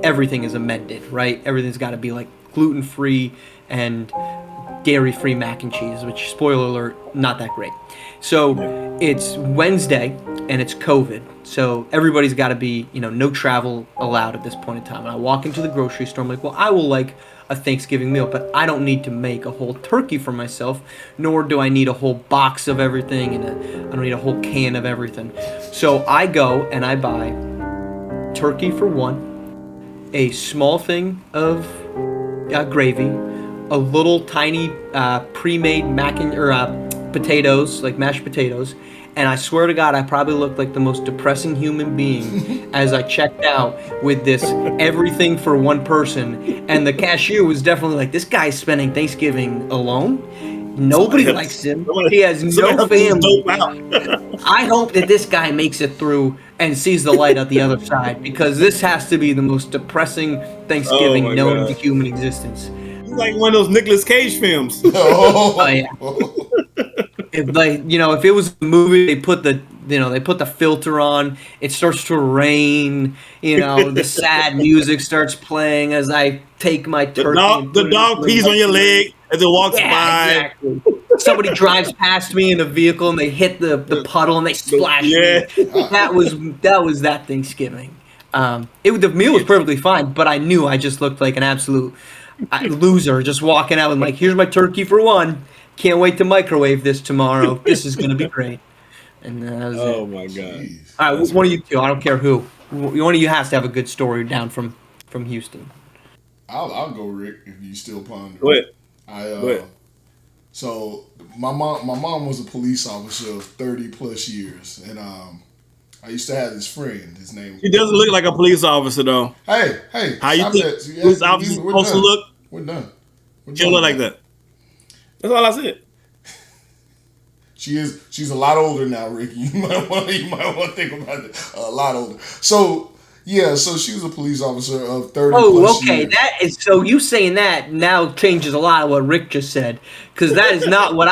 everything is amended, right? Everything's got to be like gluten free and dairy free mac and cheese, which spoiler alert, not that great. So it's Wednesday and it's COVID. So everybody's got to be, no travel allowed at this point in time. And I walk into the grocery store. I'm like, well, I will like a Thanksgiving meal, but I don't need to make a whole turkey for myself, nor do I need a whole box of everything, and I don't need a whole can of everything. So I go and I buy turkey for one, a small thing of gravy, a little tiny pre-made potatoes, like mashed potatoes, and I swear to God, I probably looked like the most depressing human being as I checked out with this everything for one person. And the cashier was definitely like, this guy's spending Thanksgiving alone. Nobody likes him. He has no family. I hope that this guy makes it through and sees the light at the other side, because this has to be the most depressing Thanksgiving known to human existence. It's like one of those Nicolas Cage films. Oh yeah. If it was a movie, they put the filter on. It starts to rain. The sad music starts playing as I take my turkey. The dog pees on your leg as it walks by. Exactly. Somebody drives past me in a vehicle and they hit the puddle and they splash me. That was that Thanksgiving. The meal was perfectly fine, but I knew I just looked like an absolute loser just walking out and like, here's my turkey for one. Can't wait to microwave this tomorrow. This is going to be great. And that was it. My God. All right, one of you two, I don't care who. One of you has to have a good story down from Houston. I'll go, Rick, if you still ponder. Go ahead. So my mom was a police officer of 30 plus years, and I used to have this friend. His name. He doesn't look like a police officer though. Hey, how you think police officers supposed to look? We're done. She don't look like that. That's all I said. She's a lot older now, Ricky. You might want to think about it. A lot older. So she was a police officer of 30 plus years. That is, so you saying that now changes a lot of what Rick just said, because that is not what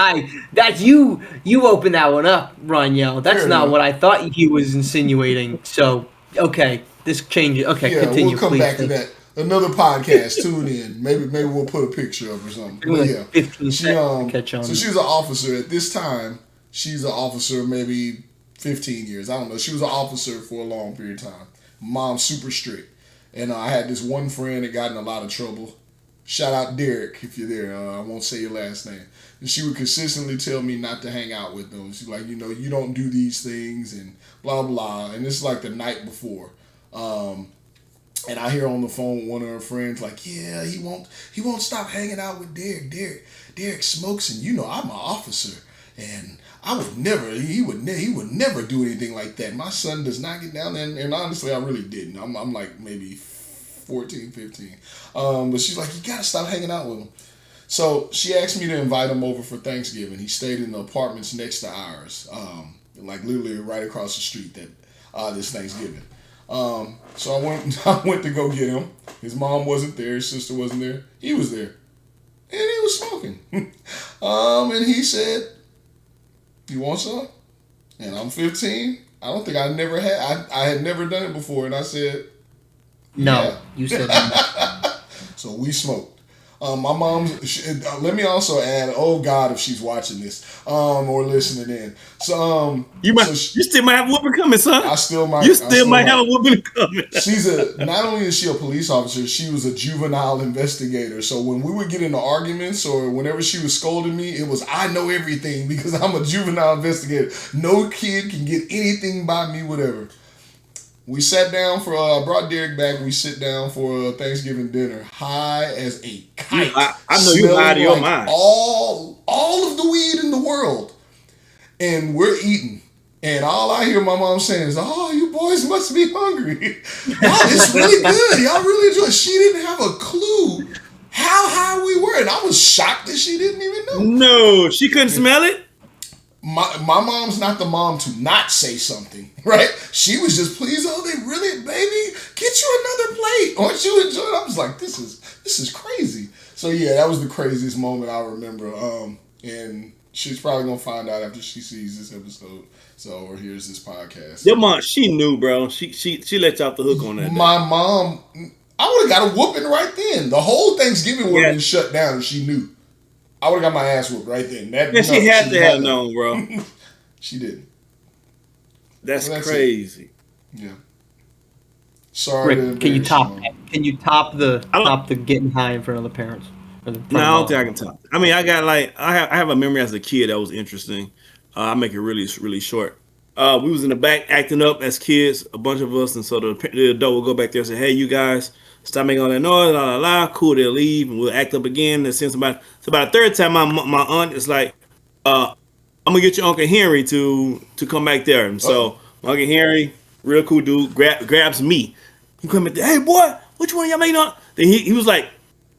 that's you opened that one up, Raniel. That's not what I thought he was insinuating. So okay, this changes. Okay, continue. We'll come please. back to that. Another podcast. Tune in. Maybe we'll put a picture up or something. But yeah, 15 seconds to catch on. So she was an officer at this time. She's an officer maybe 15 years. I don't know. She was an officer for a long period of time. Mom's super strict, and I had this one friend that got in a lot of trouble. Shout out Derek if you're there. I won't say your last name. And she would consistently tell me not to hang out with them. She's like, you don't do these things and blah blah. And this is like the night before. And I hear on the phone one of her friends like, yeah, he won't stop hanging out with Derek. Derek smokes, and I'm an officer, and he would never do anything like that. My son does not get down there, and honestly, I really didn't. I'm like maybe 14, 15. But she's like, you gotta stop hanging out with him. So she asked me to invite him over for Thanksgiving. He stayed in the apartments next to ours, like literally right across the street this Thanksgiving. So I went to go get him. His mom wasn't there. His sister wasn't there. He was there. And he was smoking. And he said, you want some? And I'm 15. I don't think I had never done it before. And I said, no. Yeah. You said no. So we smoked. My mom. Let me also add. Oh God, if she's watching this, or listening in. So, You still might have a whooping coming, son. I still might. You still might have a whooping coming. Not only is she a police officer, she was a juvenile investigator. So when we would get into arguments or whenever she was scolding me, it was I know everything because I'm a juvenile investigator. No kid can get anything by me, whatever. We sat down for, I brought Derek back. We sit down for Thanksgiving dinner, high as a kite. I know you high to your mind. All of the weed in the world. And we're eating. And all I hear my mom saying is, "Oh, you boys must be hungry. It's really good. Y'all really enjoy it." She didn't have a clue how high we were. And I was shocked that she didn't even know. No, she couldn't smell it? My mom's not the mom to not say something, right? She was just pleased. Oh, they really, baby, get you another plate. Aren't you enjoying it? I was like, this is crazy. So yeah, that was the craziest moment I remember. And she's probably gonna find out after she sees this episode. So or hears this podcast. Your mom, she knew, bro. She let you off the hook on that. My mom, I would have got a whooping right then. The whole Thanksgiving would have been shut down, and she knew. I would have got my ass whooped right then. She had to have known, bro. She didn't. That's crazy. It. Yeah. Sorry. Rick, can you top that? Can you top the getting high in front of the parents? No, I don't think I can top. I mean, I have a memory as a kid that was interesting. I make it really, really short. We was in the back acting up as kids, a bunch of us, and so the adult would go back there and say, "Hey, you guys, stop making all that noise, la la la." Cool, they'll leave, and we'll act up again. And since about the third time, my aunt is like, "I'm gonna get your Uncle Henry to come back there." And so Uncle Henry, real cool dude, grabs me. He come back there, "Hey boy, which one of y'all making on?" Then he was like,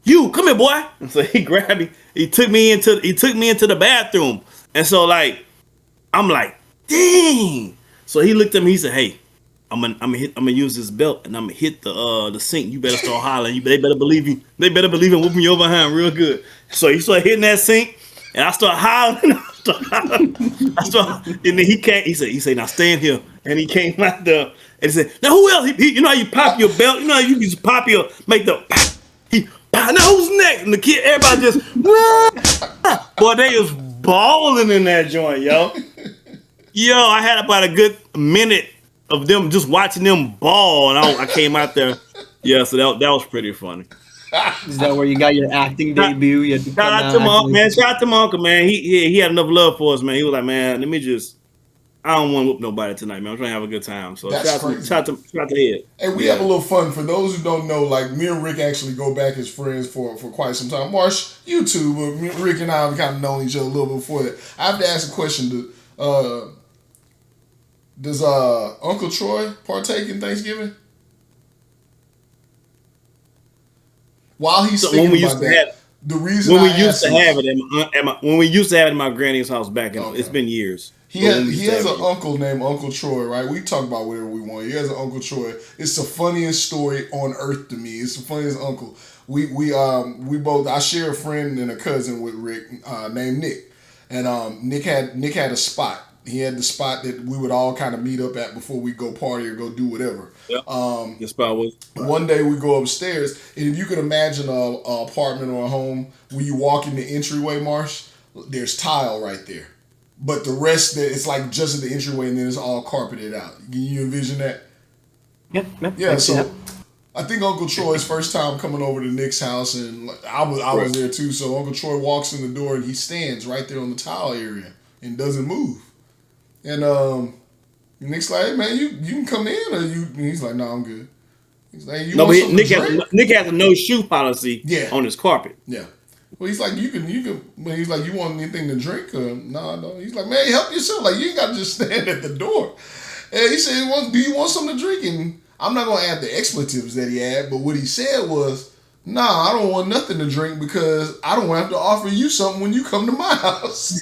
"You come here, boy." And so he grabbed me. He took me into the bathroom. And so like, I'm like, dang. So he looked at me. He said, "Hey, I'm gonna use this belt and I'm gonna hit the sink. You better start hollering. They better believe you. They better believe in whooping you over behind real good." So he started hitting that sink, and I start hollering. And then he came. He said, "Now stand here." And he came out there and he said, "Now who else? You know how you pop your belt? You know how you just pop your make the now who's next?" And the kid, everybody just boy, they was balling in that joint, yo. Yo, I had about a good minute of them just watching them ball, and I came out there. Yeah, so that was pretty funny. Is that where you got your acting debut? You had to shout out to my uncle, man. Shout out to my uncle, man. He had enough love for us, man. He was like, "Man, I don't want to whoop nobody tonight, man. I'm trying to have a good time." So shout out to Ed. And we have a little fun. For those who don't know, like me and Rick actually go back as friends for quite some time. Marsh, you too, but Rick and I have kind of known each other a little bit before that. I have to ask a question. Does Uncle Troy partake in Thanksgiving? While he's thinking about that, the reason when we used to have it in my granny's house back in it's been years. He has an uncle named Uncle Troy, right? We talk about whatever we want. He has an Uncle Troy. It's the funniest story on earth to me. It's the funniest uncle. We both. I share a friend and a cousin with Rick named Nick, and Nick had a spot. He had the spot that we would all kind of meet up at before we go party or go do whatever. Yep. The spot was. One day we go upstairs, and if you can imagine a apartment or a home, when you walk in the entryway, Marsh, there's tile right there. But the rest, it's like just at the entryway, and then it's all carpeted out. Can you envision that? Yep. Yeah. So I think Uncle Troy's first time coming over to Nick's house, and I was there too. So Uncle Troy walks in the door, and he stands right there on the tile area and doesn't move. And Nick's like, "Hey man, you can come in, or you?" And he's like, "No, I'm good." He's like, Nick has a no shoe policy on his carpet. Yeah. Well, he's like, you can. He's like, "You want anything to drink?" No. He's like, "Man, help yourself. Like, you ain't got to just stand at the door." And he said, "Do you want something to drink?" And I'm not gonna add the expletives that he had, but what he said was, "Nah, I don't want nothing to drink because I don't have to offer you something when you come to my house."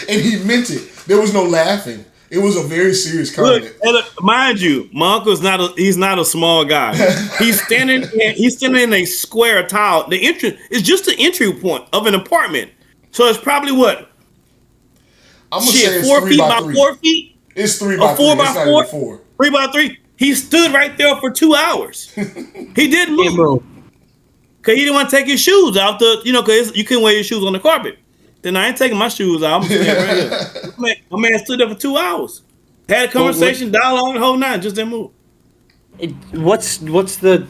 And he meant it. There was no laughing. It was a very serious comment. Look, mind you, my uncle's he's not a small guy. He's standing in a square tile. The entrance is just the entry point of an apartment. So it's probably what? I'm gonna say it's 4 feet by by 4 feet? It's 3 by 3. 4 by 4? 3 by 3? He stood right there for 2 hours. He didn't Can't move move. because he didn't want to take his shoes out. Because you couldn't wear your shoes on the carpet. Then I ain't taking my shoes out. I'm staying right here. My man stood there for 2 hours. Had a conversation, dialogue, the whole nine, just didn't move. What's the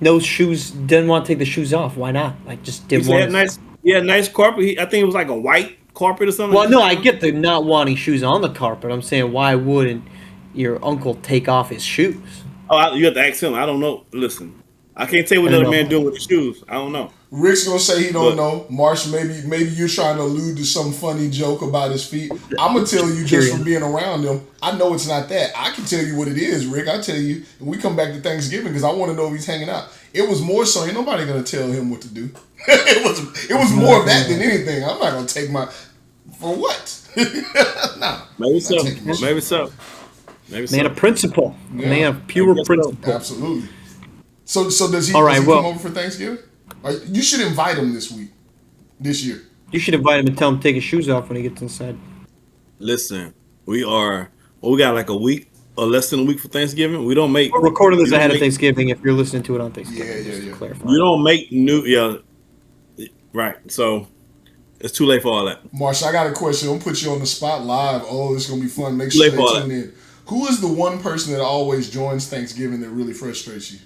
no shoes? Didn't want to take the shoes off. Why not? Like just didn't want. He had nice carpet. I think it was like a white carpet or something. Well, no, I get the not wanting shoes on the carpet. I'm saying, why wouldn't your uncle take off his shoes? Oh, you have to ask him. I don't know. Listen, I can't tell you what another man doing with his shoes. I don't know. Rick's gonna say he don't know. Marsh, maybe you're trying to allude to some funny joke about his feet. I'm gonna tell you just from being around them. I know it's not that. I can tell you what it is, Rick. I tell you. And we come back to Thanksgiving because I want to know if he's hanging out. It was more so. Ain't nobody gonna tell him what to do. it was more of that than anything. I'm not gonna take my for what? No. Maybe so. Maybe so. Maybe so. Man of principle. Yeah. Man of pure principle. So. Absolutely. So does he, All right, does he come over for Thanksgiving? You should invite him this year. You should invite him and tell him to take his shoes off when he gets inside. Listen, we got like a week or less than a week for Thanksgiving. We don't make. We're recording this ahead of Thanksgiving. If you're listening to it on Thanksgiving, yeah. Clarify. You don't make right. So it's too late for all that. Marsh, I got a question. I'm gonna put you on the spot live. Oh, it's gonna be fun. Make sure they tune in. Who is the one person that always joins Thanksgiving that really frustrates you?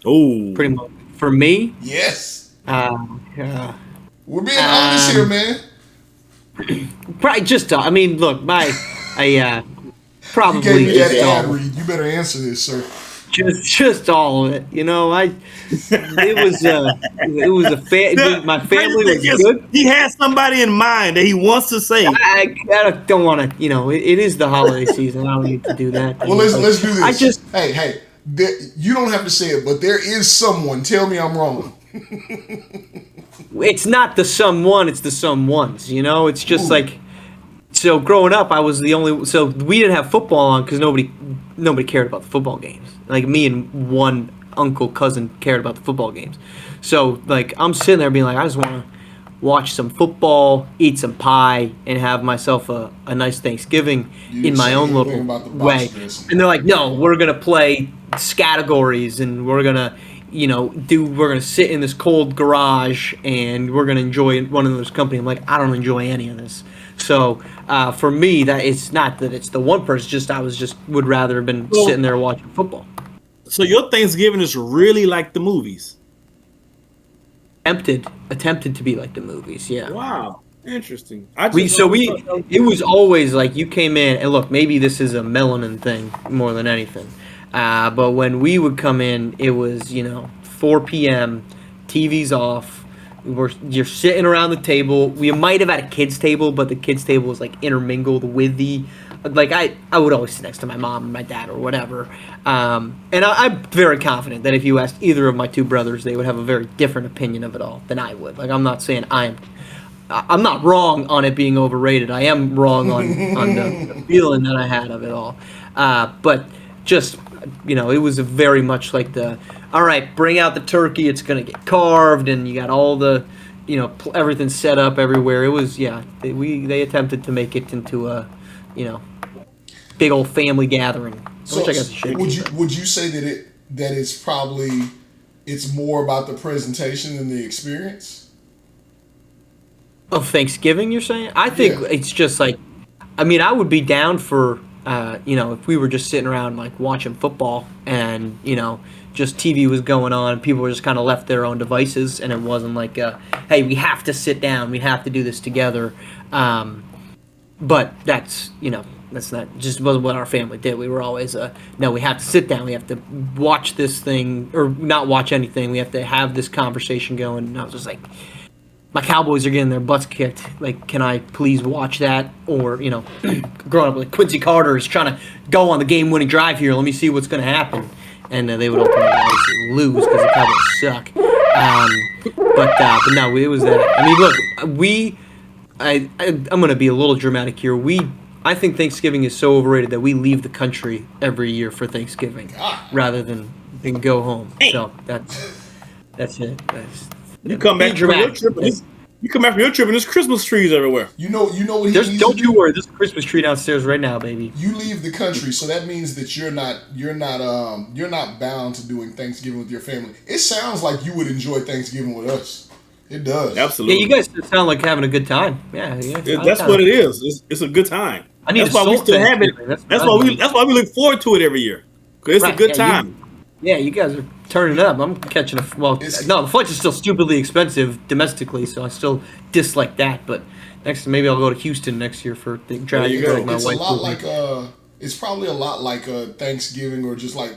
Oh, pretty much for me. Yes. We're being honest here, man. Probably just. I mean, look, I probably. You gave me that ad read. You better answer this, sir. Just all of it. You know, it was my family was good. He has somebody in mind that he wants to say. I don't want to. You know, it is the holiday season. I don't need to do that. Well, let's do this. Hey. You don't have to say it, but there is someone. Tell me I'm wrong. It's not the someone, it's the someones. You know, it's just like. So growing up, I was the only. So we didn't have football on because nobody cared about the football games. Like me and one uncle cousin cared about the football games. So like I'm sitting there being like, I just want to watch some football, eat some pie, and have myself a nice Thanksgiving in my own little way. And they're like, no, we're gonna play categories and we're gonna sit in this cold garage and we're gonna enjoy one another's company. I'm like, I don't enjoy any of this. So for me, that it's not that it's the one person. Just I would rather have been sitting there watching football. So your Thanksgiving is really like the movies. Attempted to be like the movies. Yeah. Wow. Interesting. It was always like you came in and look. Maybe this is a melanin thing more than anything. But when we would come in, it was 4 p.m. TV's off. You're sitting around the table. We might have had a kids table, but the kids table was like intermingled with the I would always sit next to my mom and my dad or whatever. And I'm very confident that if you asked either of my two brothers, they would have a very different opinion of it all than I would. Like I'm not saying I'm not wrong on it being overrated. I am wrong on the feeling that I had of it all. But just it was very much like all right, bring out the turkey. It's gonna get carved, and you got all the, everything set up everywhere. It was they attempted to make it into a, big old family gathering. So which I guess it should would you say that it's more about the presentation than the experience of Thanksgiving? You're saying? I think it's just like, I mean, I would be down for. If we were just sitting around like watching football and just TV was going on, people were just kind of left their own devices, and it wasn't like, hey, we have to sit down, we have to do this together. But that's not just wasn't what our family did. We were always no, we have to sit down, we have to watch this thing or not watch anything. We have to have this conversation going. And I was just like, my Cowboys are getting their butts kicked. Like, can I please watch that? Or, growing up, like Quincy Carter is trying to go on the game-winning drive here. Let me see what's going to happen. And they would ultimately obviously lose because the Cowboys suck. But no, it was that. I mean, look, I'm going to be a little dramatic here. I think Thanksgiving is so overrated that we leave the country every year for Thanksgiving rather than go home. So that's it. You come back from your trip. You come back from your trip and there's Christmas trees everywhere. You know what he There's, needs don't to you do? worry, there's a Christmas tree downstairs right now, baby. You leave the country, so that means that you're not bound to doing Thanksgiving with your family. It sounds like you would enjoy Thanksgiving with us. It does. Yeah, Absolutely. you guys sound like having a good time. Yeah. That's what it is. It's a good time. I need That's a why we salt still have it. Thanksgiving. That's That's what I why need. that's why we look forward to it every year. Cause it's a Right, good yeah, time. You guys are turning up. I'm catching the flights are still stupidly expensive domestically, so I still dislike that. But maybe I'll go to Houston next year for the There you go. my It's a wife lot with me. like it's probably a lot like Thanksgiving or just like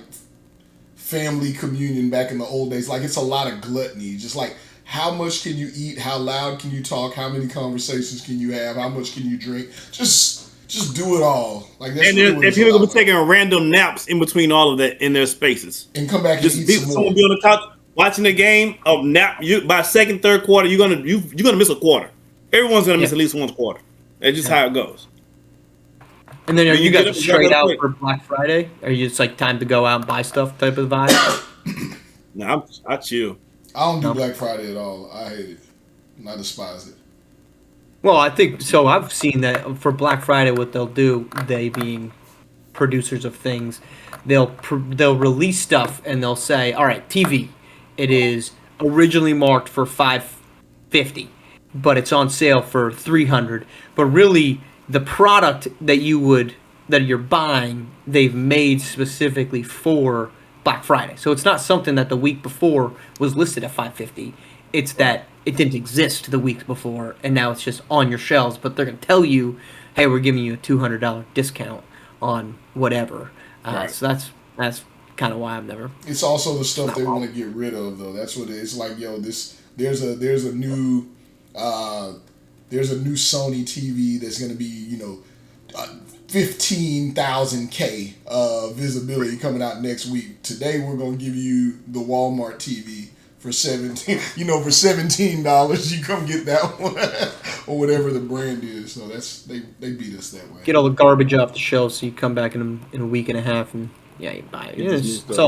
family communion back in the old days. Like it's a lot of gluttony. Just like how much can you eat? How loud can you talk? How many conversations can you have? How much can you drink? Just do it all. Like that's And really there's what and it's people gonna about. be taking random naps in between all of that in their spaces. And come back and Just eat be, some more. someone be on the couch watching the game of nap. You by second, third quarter, you're gonna miss a quarter. Everyone's gonna miss Yeah. at least one quarter. That's just how it goes. And then are When you you get guys up, you straight gotta out quit. for Black Friday? Are you just like time to go out and buy stuff type of vibe? Nah, I chill. I don't do No. Black Friday at all. I hate it. And I despise it. Well, I think so. I've seen that for Black Friday, what they'll do, they being producers of things, they'll release stuff and they'll say, "All right, TV, it is originally marked for 550, but it's on sale for 300." But really, the product that you're buying, they've made specifically for Black Friday. So it's not something that the week before was listed at 550. It's that it didn't exist the week before, and now it's just on your shelves. But they're gonna tell you, "Hey, we're giving you a $200 discount on whatever." Right. So that's kind of why I've never. It's also the stuff they want to get rid of, though. That's what it is. It's like, yo, there's a new Sony TV that's gonna be 15,000K visibility coming out next week. Today we're gonna give you the Walmart TV for $17. You come get that one or whatever the brand is. So they beat us that way. Get all the garbage off the shelves, so you come back in a week and a half, and you buy it. Get this new It's stuff.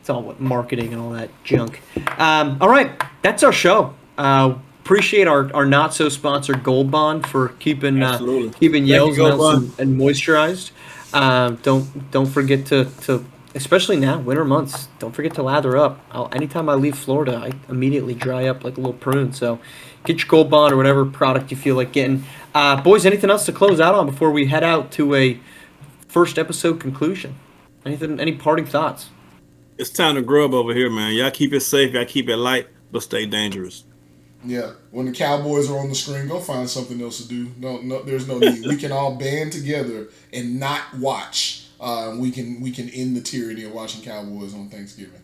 all what marketing and all that junk. All right, that's our show. Appreciate our not so sponsored Gold Bond for keeping Absolutely. keeping Thank Yellz you, Gold nice Bond. and moisturized. Don't forget to especially now winter months. Don't forget to lather up. Anytime I leave Florida, I immediately dry up like a little prune. So get your Gold Bond or whatever product you feel like getting. Boys, anything else to close out on before we head out to a first episode conclusion? Any parting thoughts? It's time to grow up over here, man. Y'all keep it safe. Y'all keep it light, but stay dangerous. Yeah, when the Cowboys are on the screen, go find something else to do. No, there's no need. We can all band together and not watch. We can end the tyranny of watching Cowboys on Thanksgiving.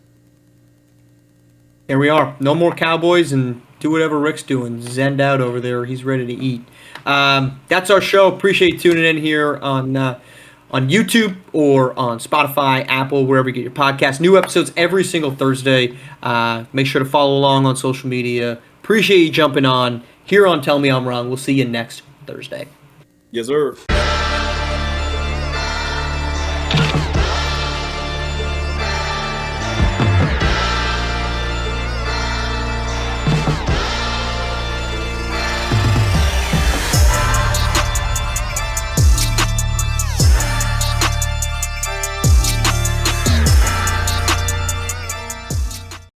Here we are. No more Cowboys, and do whatever Rick's doing. Zend out over there. He's ready to eat. That's our show. Appreciate tuning in here on YouTube or on Spotify, Apple, wherever you get your podcasts. New episodes every single Thursday. Make sure to follow along on social media. Appreciate you jumping on here on Tell Me I'm Wrong. We'll see you next Thursday. Yes, sir.